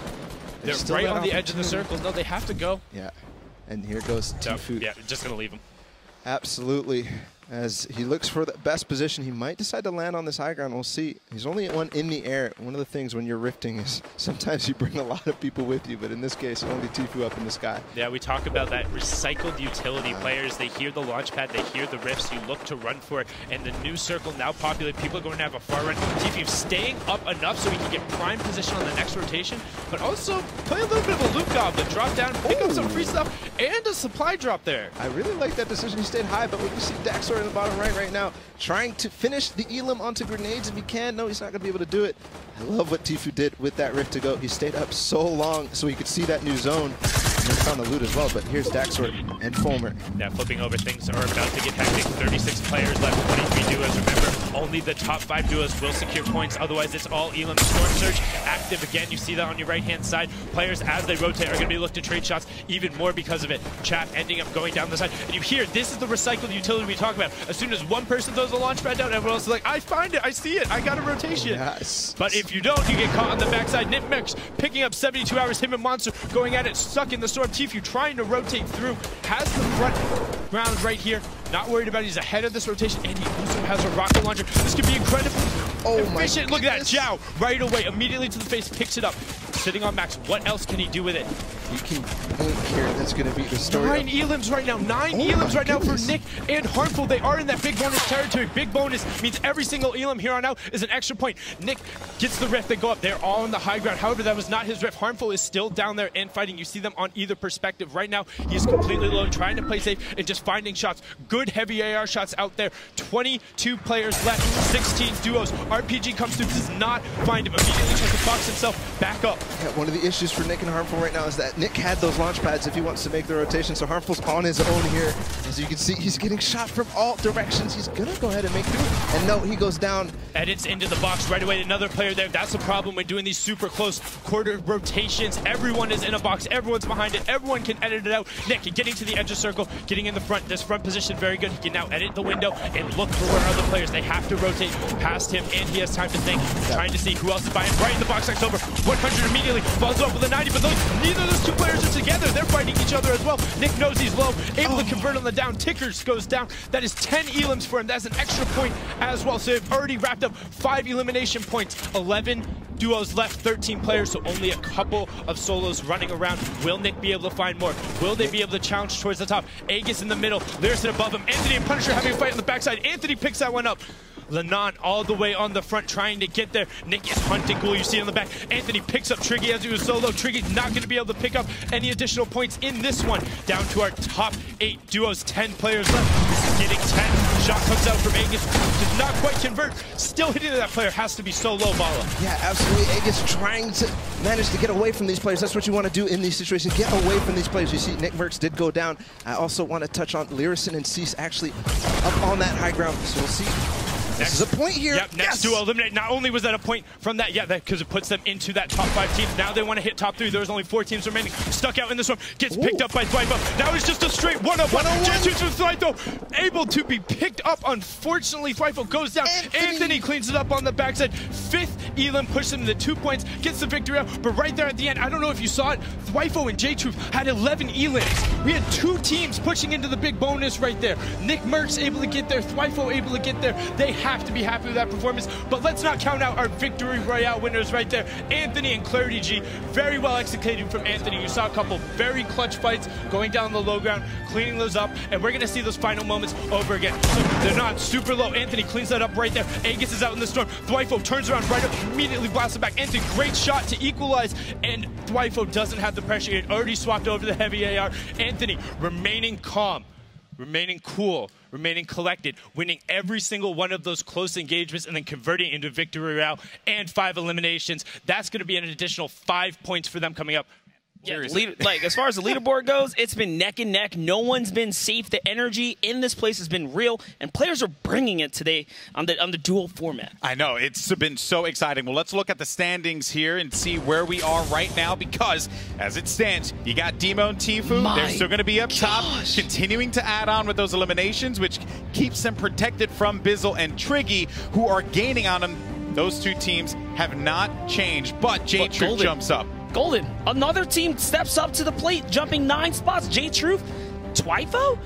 S10: They're right on the edge of the circle. No, they have to go.
S5: Yeah. And here goes Tfue.
S10: Yeah, just going to leave him.
S5: Absolutely. As he looks for the best position, he might decide to land on this high ground. We'll see. He's only one in the air. One of the things when you're rifting is sometimes you bring a lot of people with you, but in this case, only Tfue up in the sky.
S10: Yeah, we talk about that recycled utility players. They hear the launch pad, they hear the rifts, you look to run for it, and the new circle now populated. People are going to have a far run. Tfue staying up enough so he can get prime position on the next rotation, but also play a little bit of a loop goblin, drop down, pick up some free stuff, and a supply drop there.
S5: I really like that decision. He stayed high, but we see Daxor in the bottom right now, trying to finish the elim onto grenades if he can. No, he's not going to be able to do it. I love what Tfue did with that rift to go. He stayed up so long so he could see that new zone. And then found the loot as well, but here's Daxor and Fulmer.
S10: Yeah, flipping over, things are about to get hectic. 36 players left, 23 duos. Remember, only the top 5 duos will secure points. Otherwise, it's all elim. Storm Surge active again. You see that on your right-hand side. Players, as they rotate, are going to be looking to trade shots even more because of it. Chap ending up going down the side. And you hear, this is the recycled utility we talk about. As soon as one person throws a launch pad down, everyone else is like, I find it, I see it, I got a rotation.
S5: Yes.
S10: But if you don't, you get caught on the backside. Nitmix picking up 72 hours, him and Monster going at it, stuck in the storm. Tfue trying to rotate through, has the front ground right here. Not worried about it, he's ahead of this rotation, and he also has a rocket launcher. This could be incredibly efficient. Look at that, Zhao, right away, immediately to the face, picks it up. Sitting on max, what else can he do with it?
S5: He can blink here, that's going to be the story.
S10: 9 elims right now, 9 elims right now for Nick and Harmful. They are in that big bonus territory. Big bonus means every single elim here on out is an extra point. Nick gets the rift, they go up, they're all on the high ground. However, that was not his rift. Harmful is still down there and fighting. You see them on either perspective. Right now, he's completely alone, trying to play safe and just finding shots. Good heavy AR shots out there. 22 players left, 16 duos. RPG comes through, does not find him. Immediately tries to box himself back up.
S5: Yeah, one of the issues for Nick and Harmful right now is that Nick had those launch pads if he wants to make the rotation, so Harmful's on his own here. As you can see, he's getting shot from all directions. He's gonna go ahead and make through. And no, he goes down.
S10: Edits into the box right away. Another player there. That's the problem when doing these super close quarter rotations. Everyone is in a box. Everyone's behind it. Everyone can edit it out. Nick getting to the edge of circle, getting in the front. This front position very good. He can now edit the window and look for where other players. They have to rotate past him, and he has time to think. Trying to see who else is by him. Right in the box. Next over. 100 immediately. Falls up with a 90, but neither of those two players are together. They're fighting each other as well. Nick knows he's low. Able to convert on the down. Tickers goes down. That is 10 elims for him. That's an extra point as well. So they've already wrapped up 5 elimination points. 11 duos left, 13 players, so only a couple of solos running around. Will Nick be able to find more? Will they be able to challenge towards the top? Aegis in the middle. Lyricid above him. Anthony and Punisher having a fight on the backside. Anthony picks that one up. Lenon all the way on the front trying to get there. Nick is hunting Ghoul. You see on the back. Anthony picks up Triggy as he was solo. Triggy's not going to be able to pick up any additional points in this one. Down to our top 8 duos. 10 players left. This is getting 10. Shot comes out from Aegis, does not quite convert. Still hitting that player, has to be so low, Bala.
S5: Yeah, absolutely. Aegis trying to manage to get away from these players. That's what you want to do in these situations. Get away from these players. You see Nick Mercs did go down. I also want to touch on Lyrison and Cease actually up on that high ground. So we'll see. This is a point here.
S10: Yep, next duo eliminate. Not only was that a point from that, yeah, because it puts them into that top 5 team. Now they want to hit top 3. There's only 4 teams remaining. Stuck out in this one. Gets picked up by Thwyfo. Now it's just a straight 1-on-1. J2 to Thwyfo. Able to be picked up. Unfortunately, Thwyfo goes down. Anthony cleans it up on the backside. 5th Elam pushes him to 2 points. Gets the victory out. But right there at the end, I don't know if you saw it, Thwyfo and J2 had 11 Elams. We had 2 teams pushing into the big bonus right there. Nick Mercs able to get there. Thwyfo able to get there. They have to be happy with that performance, but let's not count out our victory royale winners right there. Anthony and Clarity G, very well executed from Anthony. You saw a couple very clutch fights going down the low ground, cleaning those up, and we're gonna see those final moments over again. So they're not super low. Anthony cleans that up right there. Aegis is out in the storm. Thwyfo turns around right up, immediately blasts it back. Anthony, great shot to equalize, and Thwyfo doesn't have the pressure. He had already swapped over the heavy AR. Anthony remaining calm, remaining cool, remaining collected, winning every single one of those close engagements and then converting into victory royale and 5 eliminations. That's going to be an additional 5 points for them coming up.
S12: Yeah, like as far as the leaderboard goes, it's been neck and neck. No one's been safe. The energy in this place has been real, and players are bringing it today on the dual format.
S13: I know, it's been so exciting. Well, let's look at the standings here and see where we are right now, because as it stands, you got Demo and Tfue. They're still going to be up top, continuing to add on with those eliminations, which keeps them protected from Bizzle and Triggy, who are gaining on them. Those 2 teams have not changed, but J-Truth jumps up.
S12: Golden, another team steps up to the plate, jumping 9 spots. J-Truth, Thwyfo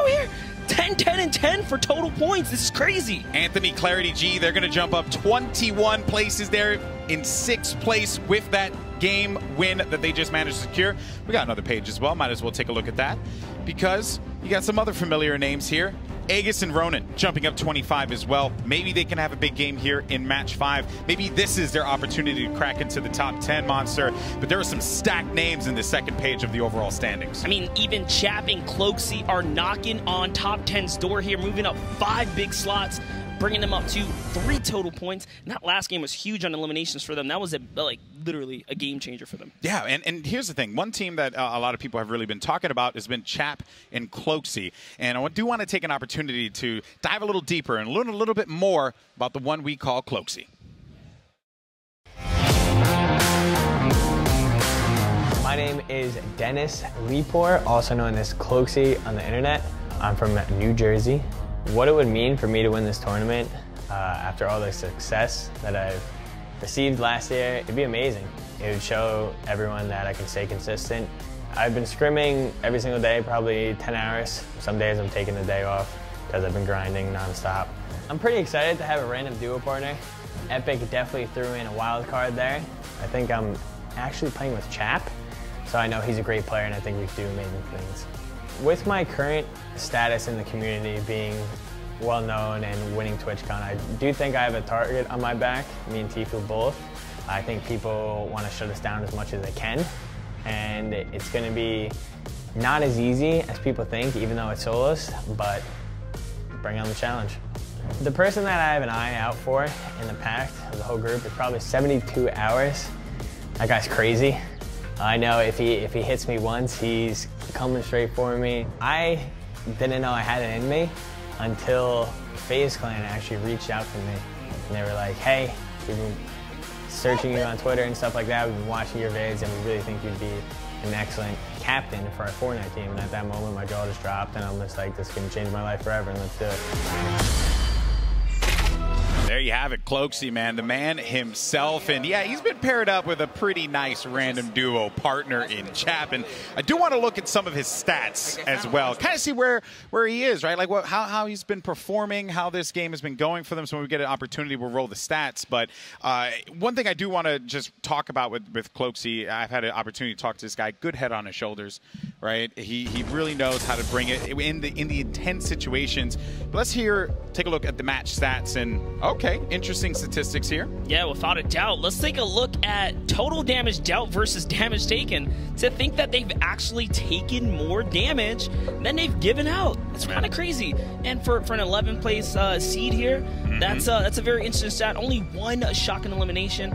S12: here? 10, 10, and 10 for total points. This is crazy.
S13: Anthony, Clarity G, they're going to jump up 21 places there in 6th place with that game win that they just managed to secure. We got another page as well. Might as well take a look at that, because you got some other familiar names here. Aegis and Ronan jumping up 25 as well. Maybe they can have a big game here in match 5. Maybe this is their opportunity to crack into the top 10, Monster. But there are some stacked names in the 2nd page of the overall standings.
S12: I mean, even Chap and Cloaksy are knocking on top 10's door here, moving up 5 big slots, bringing them up to 3 total points. And that last game was huge on eliminations for them. That was literally a game changer for them.
S13: Yeah, and here's the thing. One team that a lot of people have really been talking about has been Chap and Cloaksy. And I do want to take an opportunity to dive a little deeper and learn a little bit more about the one we call Cloaksy.
S14: My name is Dennis Lepore, also known as Cloaksy on the internet. I'm from New Jersey. What it would mean for me to win this tournament after all the success that I've received last year, it'd be amazing. It would show everyone that I can stay consistent. I've been scrimming every single day, probably 10 hours. Some days I'm taking the day off because I've been grinding nonstop. I'm pretty excited to have a random duo partner. Epic definitely threw in a wild card there. I think I'm actually playing with Chap, so I know he's a great player and I think we can do amazing things. With my current status in the community being well-known and winning TwitchCon, I do think I have a target on my back, me and Tfue both. I think people want to shut us down as much as they can, and it's going to be not as easy as people think, even though it's solos, but bring on the challenge. The person that I have an eye out for in the pack of the whole group is probably 72 hours. That guy's crazy. I know if he hits me once, he's coming straight for me. I didn't know I had it in me until FaZe Clan actually reached out to me. And they were like, hey, we've been searching you on Twitter and stuff like that. We've been watching your vids and we really think you'd be an excellent captain for our Fortnite team. And at that moment, my jaw just dropped and I'm just like, this is gonna change my life forever and let's do it.
S13: There you have it, Cloaksy, man, the man himself. And yeah, he's been paired up with a pretty nice random duo partner in Chap. And I do want to look at some of his stats as well, kind of see where he is, right? Like how he's been performing, how this game has been going for them. So when we get an opportunity, we'll roll the stats. But one thing I do want to just talk about with Cloaksy, I've had an opportunity to talk to this guy, good head on his shoulders, right? He really knows how to bring it in the intense situations. But let's take a look at the match stats and okay, interesting interesting statistics here.
S12: Yeah, without a doubt. Let's take a look at total damage dealt versus damage taken. To think that they've actually taken more damage than they've given out. It's kind of crazy. And for an 11th place seed here, that's a very interesting stat. Only one shotgun elimination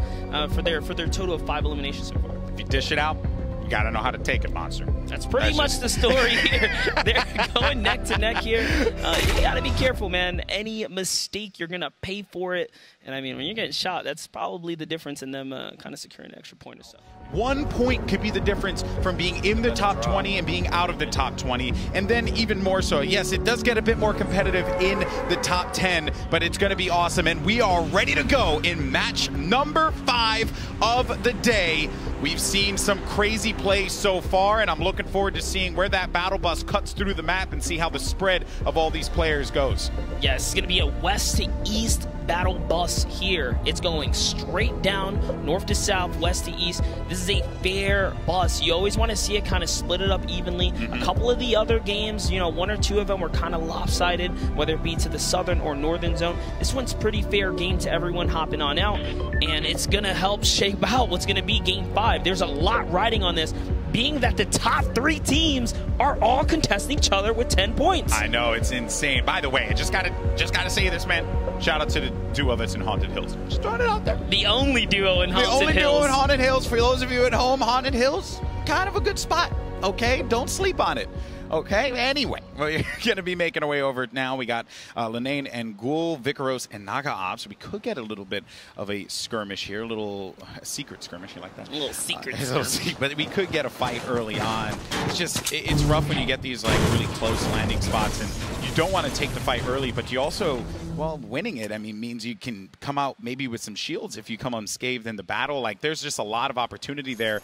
S12: for their total of 5 eliminations so far.
S13: If you dish it out, you got to know how to take it, Monster.
S12: That's pretty much the story here. They're going neck to neck here. You got to be careful, man. Any mistake, you're going to pay for it. And, I mean, when you're getting shot, that's probably the difference in them kind of securing an extra point or so.
S13: 1 point could be the difference from being in the top 20 and being out of the top 20, and then even more so. Yes, it does get a bit more competitive in the top 10, but it's going to be awesome, and we are ready to go in match number 5 of the day. We've seen some crazy plays so far, and I'm looking forward to seeing where that battle bus cuts through the map and see how the spread of all these players goes.
S12: Yes, it's going to be a west to east battle bus here. It's going straight down, north to south, west to east. This is a fair bus. You always want to see it kind of split it up evenly. A couple of the other games, you know, 1 or 2 of them were kind of lopsided, whether it be to the southern or northern zone. This one's pretty fair game to everyone hopping on out, and it's going to help shape out what's going to be game 5. There's a lot riding on this, being that the top 3 teams are all contesting each other with 10 points.
S13: I know, it's insane. By the way, I just gotta say this, man. Shout out to the duo that's in Haunted Hills. Just throwing it out there.
S12: The only duo in Haunted Hills.
S13: The only duo in Haunted Hills. For those of you at home, Haunted Hills, kind of a good spot. Okay, don't sleep on it. Okay, anyway, we're going to be making our way over it now. We got Linane and Ghoul, Vicaros, and Naga Ops. We could get a little bit of a skirmish here, a little secret skirmish, you like that?
S12: A little secret skirmish.
S13: But we could get a fight early on. It's just, it's rough when you get these like really close landing spots, and you don't want to take the fight early, but you also, well, winning it, I mean, means you can come out maybe with some shields if you come unscathed in the battle. Like, there's just a lot of opportunity there.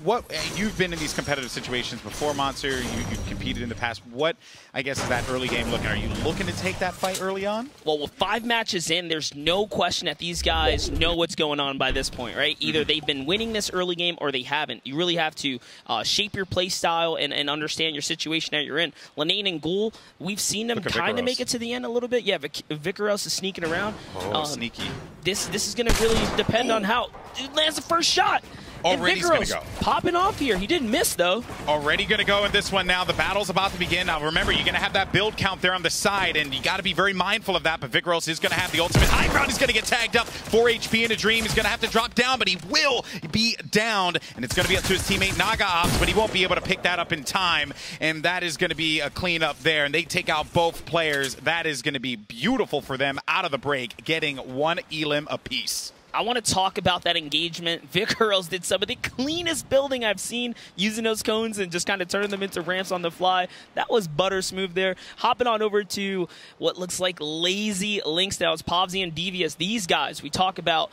S13: What you've been in these competitive situations before, Monster. You've competed in the past. What, I guess, is that early game looking? Are you looking to take that fight early on?
S12: Well, with 5 matches in, there's no question that these guys know what's going on by this point, right? Either they've been winning this early game or they haven't. You really have to shape your play style and understand your situation that you're in. Linane and Ghoul, we've seen them kind of make it to the end a little bit. Yeah, Vicaros is sneaking around.
S13: Oh, sneaky.
S12: This is going to really depend on how it lands the first shot.
S13: Already going to go.
S12: Popping off here. He didn't miss, though.
S13: Already going to go in this one now. The battle's about to begin. Now, remember, you're going to have that build count there on the side, and you got to be very mindful of that. But Vicaros is going to have the ultimate high ground. He's going to get tagged up. 4 HP in a dream. He's going to have to drop down, but he will be downed. And it's going to be up to his teammate Naga Ops, but he won't be able to pick that up in time. And that is going to be a cleanup there. And they take out both players. That is going to be beautiful for them out of the break, getting 1 elim apiece.
S12: I want to talk about that engagement. Vicaros did some of the cleanest building I've seen, using those cones and just kind of turning them into ramps on the fly. That was butter smooth there. Hopping on over to what looks like Lazy Lynx now. It's Povzy and Devious. These guys, we talk about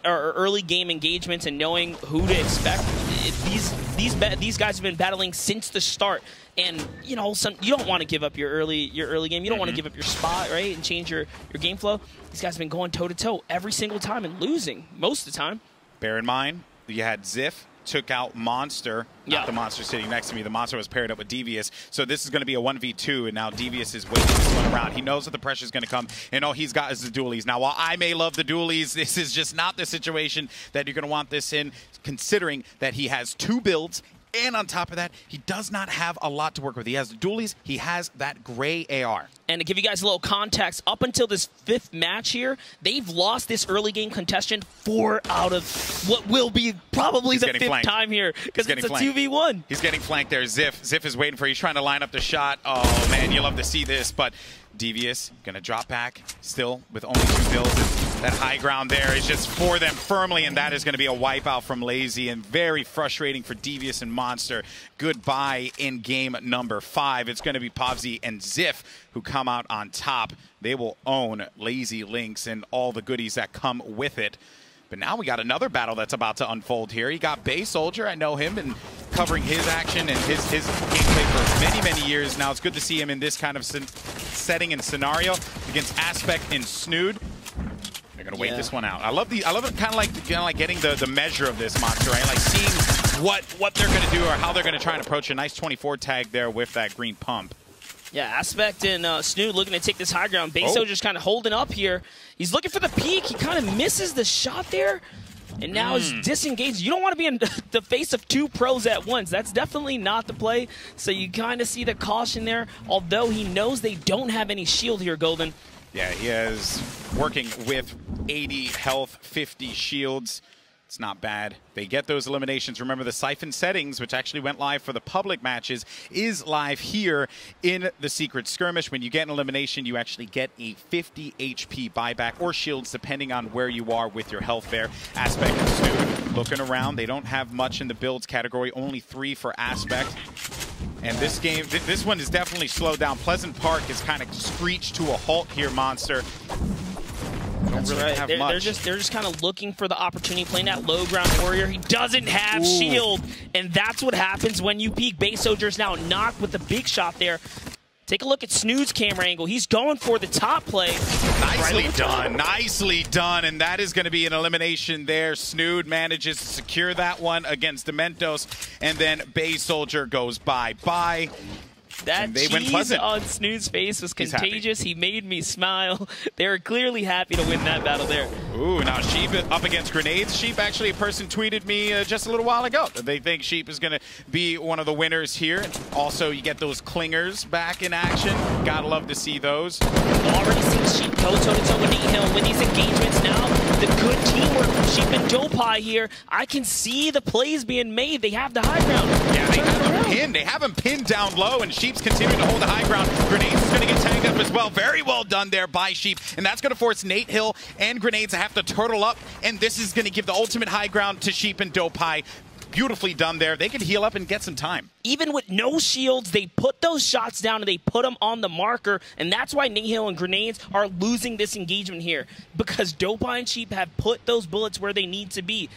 S12: early game engagements and knowing who to expect. These guys have been battling since the start. And, you know, you don't want to give up your early game. You don't want to give up your spot, right, and change your game flow. These guys have been going toe-to-toe every single time and losing most of the time.
S13: Bear in mind, you had Ziff, took out Monster. Not the Monster sitting next to me. The Monster was paired up with Devious. So this is going to be a 1v2, and now Devious is waiting this one around. He knows that the pressure is going to come, and all he's got is the dualies. Now, while I may love the dualies, this is just not the situation that you're going to want this in, considering that he has 2 builds. And on top of that, he does not have a lot to work with. He has the dualies. He has that gray AR.
S12: And to give you guys a little context, up until this 5th match here, they've lost this early game contestant 4 out of what will be probably the 5th time here, because it's a 2v1.
S13: He's getting flanked there. Ziff is waiting for. He's trying to line up the shot. Oh man, you love to see this, but Devious gonna drop back still with only 2 builds. That high ground there is just for them firmly, and that is going to be a wipeout from Lazy, and very frustrating for Devious and Monster. Goodbye in game number 5. It's going to be Povzy and Ziff who come out on top. They will own Lazy Lynx and all the goodies that come with it. But now we got another battle that's about to unfold here. You got Bay Soldier. I know him and covering his action and his gameplay for many, many years now. It's good to see him in this kind of setting and scenario against Aspect and Snood. They're gonna wait this one out. I love it, kind of like getting the measure of this Monster, right? Like seeing what they're gonna do or how they're gonna try and approach a nice 24 tag there with that green pump.
S12: Yeah, Aspect and Snood looking to take this high ground. Beso just kind of holding up here. He's looking for the peak. He kind of misses the shot there. And now is disengaged. You don't want to be in the face of 2 pros at once. That's definitely not the play. So you kind of see the caution there, although he knows they don't have any shield here, Golden.
S13: Yeah, he is working with 80 health, 50 shields. It's not bad. They get those eliminations. Remember, the Siphon settings, which actually went live for the public matches, is live here in the Secret Skirmish. When you get an elimination, you actually get a 50 HP buyback or shields, depending on where you are with your health there. Aspect and Snood looking around. They don't have much in the builds category, only 3 for Aspect. And this game, this one is definitely slowed down. Pleasant Park is kind of screeched to a halt here, Monster.
S12: That's
S13: really
S12: right. They're just kind of looking for the opportunity, playing that low ground warrior. He doesn't have shield, and that's what happens when you peek. Base Soldier's now knocked with the big shot there. Take a look at Snood's camera angle. He's going for the top play.
S13: Nicely done. Nicely done. And that is going to be an elimination there. Snood manages to secure that one against Dementos. And then Base Soldier goes bye-bye.
S12: That cheese on Snood's face was contagious. He made me smile. They were clearly happy to win that battle there.
S13: Ooh, now Sheep up against Grenades. Sheep, actually, a person tweeted me just a little while ago. They think Sheep is going to be one of the winners here. Also, you get those clingers back in action. Gotta love to see those.
S12: Already seen Sheep go toe-to-toe with Nehill with these engagements now. The good teamwork from Sheep and Dopai here. I can see the plays being made. They have the high ground.
S13: Yeah, they have him pinned. They have him pinned down low, and Sheep's continuing to hold the high ground. Grenades is going to get tagged up as well. Very well done there by Sheep, and that's going to force Nate Hill and Grenades to have to turtle up, and this is going to give the ultimate high ground to Sheep and Dopai. Beautifully done there. They can heal up and get some time.
S12: Even with no shields, they put those shots down and they put them on the marker, and that's why Nihil and Grenades are losing this engagement here, because Dopai and Sheep have put those bullets where they need to be.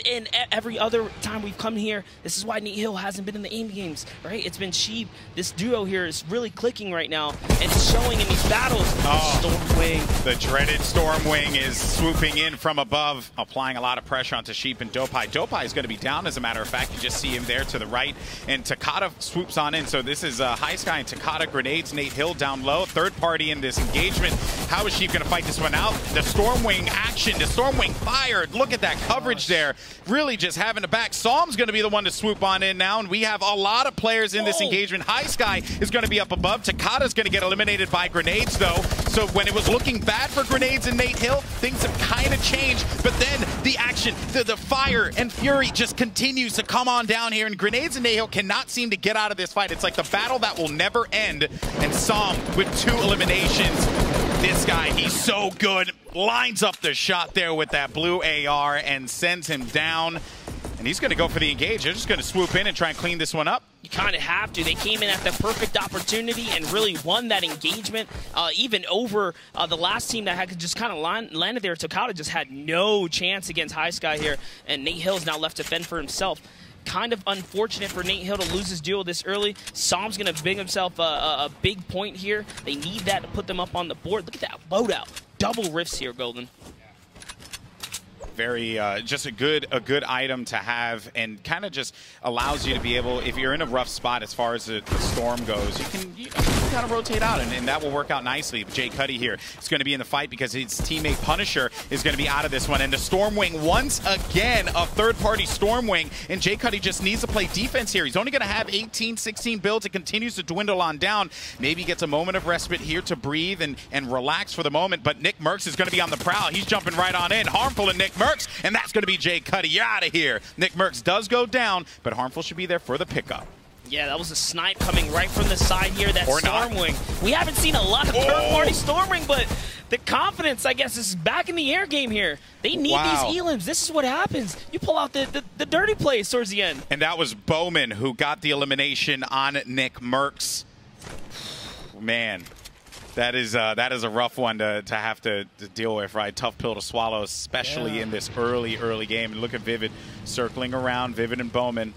S12: And every other time we've come here, this is why Nate Hill hasn't been in the aim games, right? It's been Sheep. This duo here is really clicking right now, and it's showing in these battles. Stormwing.
S13: The dreaded Stormwing is swooping in from above, applying a lot of pressure onto Sheep and Dopai. Dopai is going to be down, as a matter of fact. You just see him there to the right, and Takata swoops on in. So this is High Sky and Takata. Grenades, Nate Hill down low. Third party in this engagement. How is Sheep going to fight this one out? The Stormwing action. The Stormwing fired. Look at that coverage there. Really just having a back. Psalm's going to be the one to swoop on in now, and we have a lot of players in this engagement. High Sky is going to be up above. Takata's going to get eliminated by Grenades, though. So when it was looking bad for Grenades and Nate Hill, things have kind of changed. But then the action, the fire and fury just continues to come on down here, and Grenades and Nate Hill cannot seem to get out of this fight. It's like the battle that will never end, and Psalm with 2 eliminations. This guy, he's so good. Lines up the shot there with that blue AR and sends him down. And he's going to go for the engage. They're just going to swoop in and try and clean this one up.
S12: You kind of have to. They came in at the perfect opportunity and really won that engagement, even over the last team that had just kind of landed there. Takata just had no chance against High Sky here, and Nate Hill's now left to fend for himself. Kind of unfortunate for Nate Hill to lose his duel this early. Psalm's going to bring himself a big point here. They need that to put them up on the board. Look at that loadout. Double rifts here, Golden.
S13: Very, just a good item to have, and kind of just allows you to be able, if you're in a rough spot as far as the storm goes, you can kind of rotate out, and that will work out nicely. Jay Cuddy here is going to be in the fight because his teammate Punisher is going to be out of this one, and the Stormwing, once again, a third-party Stormwing, and Jay Cuddy just needs to play defense here. He's only going to have 18, 16 builds. It continues to dwindle on down. Maybe he gets a moment of respite here to breathe and relax for the moment, but Nick Merckx is going to be on the prowl. He's jumping right on in. Harmful and Nick Merckx, and that's going to be Jay Cuddy. You're out of here. Nick Merckx does go down, but Harmful should be there for the pickup.
S12: Yeah, that was a snipe coming right from the side here. That Stormwing. We haven't seen a lot of third-party Stormwing, but the confidence, I guess, is back in the air game here. They need these elims. This is what happens. You pull out the dirty plays towards the end.
S13: And that was Bowman who got the elimination on Nick Merckx. Man. That is a rough one to have to deal with, right? Tough pill to swallow, especially in this early game. And look at Vivid circling around, Vivid and Bowman.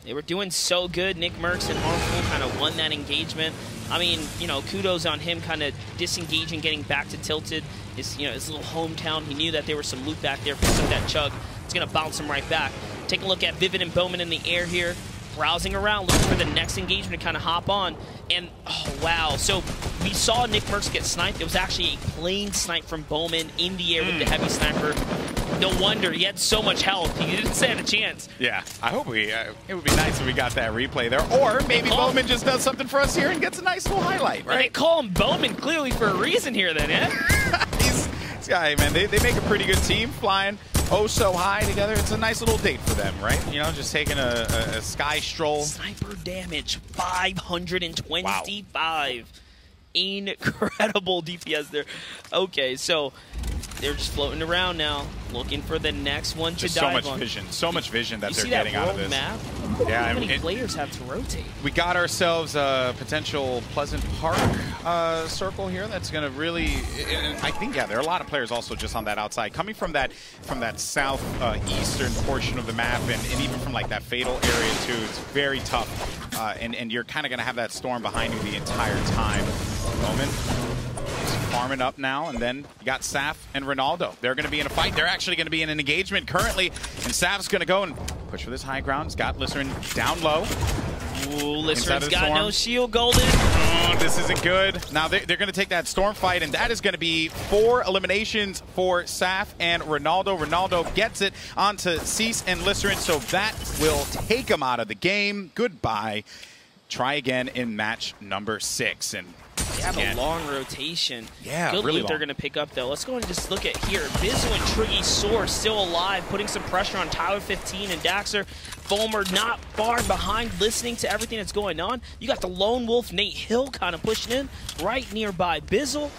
S12: They were doing so good. Nick Merckx and Harmful kind of won that engagement. I mean, you know, kudos on him kind of disengaging, getting back to Tilted. His little hometown. He knew that there was some loot back there. Picked up that chug. It's going to bounce him right back. Take a look at Vivid and Bowman in the air here. browsing around, looking for the next engagement to kind of hop on. And, oh, wow. So we saw Nick Mercs get sniped. It was actually a plain snipe from Bowman in the air with the heavy sniper. No wonder. He had so much health. He didn't stand a chance.
S13: Yeah, I hope it would be nice if we got that replay there. Or maybe Bowman just does something for us here and gets a nice little highlight, right?
S12: They call him Bowman clearly for a reason here then, yeah?
S13: This guy, man, they make a pretty good team flying oh so high together. It's a nice little date for them, right? You know, just taking a sky stroll.
S12: Sniper damage, 525. Wow. Incredible DPS there. Okay, so they're just floating around now, looking for the next one to dive on.
S13: So much vision that they're
S12: getting
S13: out of this.
S12: Map?
S13: Yeah,
S12: how many players have to rotate?
S13: We got ourselves a potential Pleasant Park circle here that's going to really. I think there are a lot of players also just on that outside, coming from that south eastern portion of the map, and even from like that fatal area too. It's very tough, and you're kind of going to have that storm behind you the entire time. Bowman farming up now, and then you got Saf and Ronaldo. They're going to be in a fight. They're actually going to be in an engagement currently, and Saf's going to go and push for this high ground. He's got Listerin down low.
S12: Ooh, Listerin's got no shield, Golden.
S13: Oh, this isn't good. Now they're going to take that storm fight, and that is going to be 4 eliminations for Saf and Ronaldo. Ronaldo gets it onto Cease and Listerin, so that will take him out of the game. Goodbye. Try again in match number 6. And
S12: they have a long rotation.
S13: Yeah,
S12: good
S13: really
S12: loot they're going to pick up, though. Let's go and just look at here. Bizzle and Triggy Soar still alive, putting some pressure on Tyler 15 and Daxter. Foamer not far behind, listening to everything that's going on. You got the Lone Wolf, Nate Hill, kind of pushing in right nearby. Bizzle,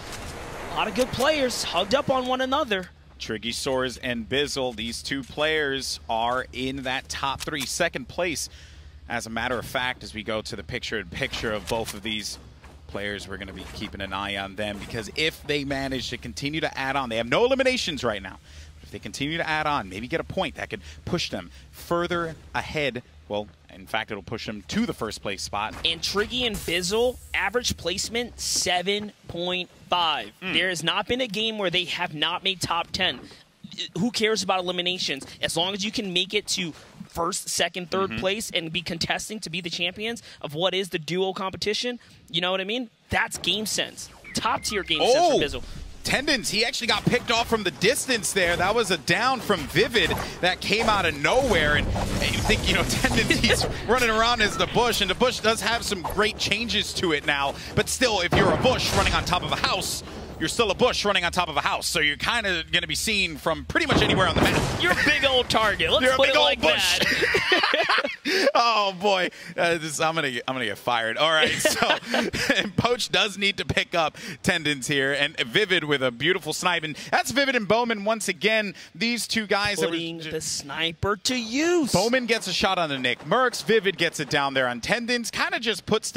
S12: a lot of good players hugged up on one another.
S13: Triggy Soars and Bizzle, these two players are in that top 3, second place. As a matter of fact, as we go to the picture-in-picture of both of these players, we're going to be keeping an eye on them, because if they manage to continue to add on, they have no eliminations right now. But if they continue to add on, maybe get a point that could push them further ahead. Well, in fact, it'll push them to the first place spot.
S12: And Triggy and Bizzle, average placement 7.5. There has not been a game where they have not made top 10. Who cares about eliminations? As long as you can make it to first, second, third place and be contesting to be the champions of what is the duo competition, you know what I mean? That's game sense. Top tier game sense for Bizzle.
S13: Tendons, he actually got picked off from the distance there. That was a down from Vivid that came out of nowhere. And you think, you know, Tendons, he's running around as the Bush, and the Bush does have some great changes to it now. But still, if you're a Bush running on top of a house, you're still a Bush running on top of a house. So you're kind of going to be seen from pretty much anywhere on the map.
S12: You're a big old target. Let's put it like that.
S13: Oh boy, I'm gonna get fired. All right, so Poach does need to pick up Tendons here, and Vivid with a beautiful snipe, and that's Vivid and Bowman once again. These two guys
S12: putting the sniper to use.
S13: Bowman gets a shot on the Nick Mercs. Vivid gets it down there on Tendons. Kind of just puts the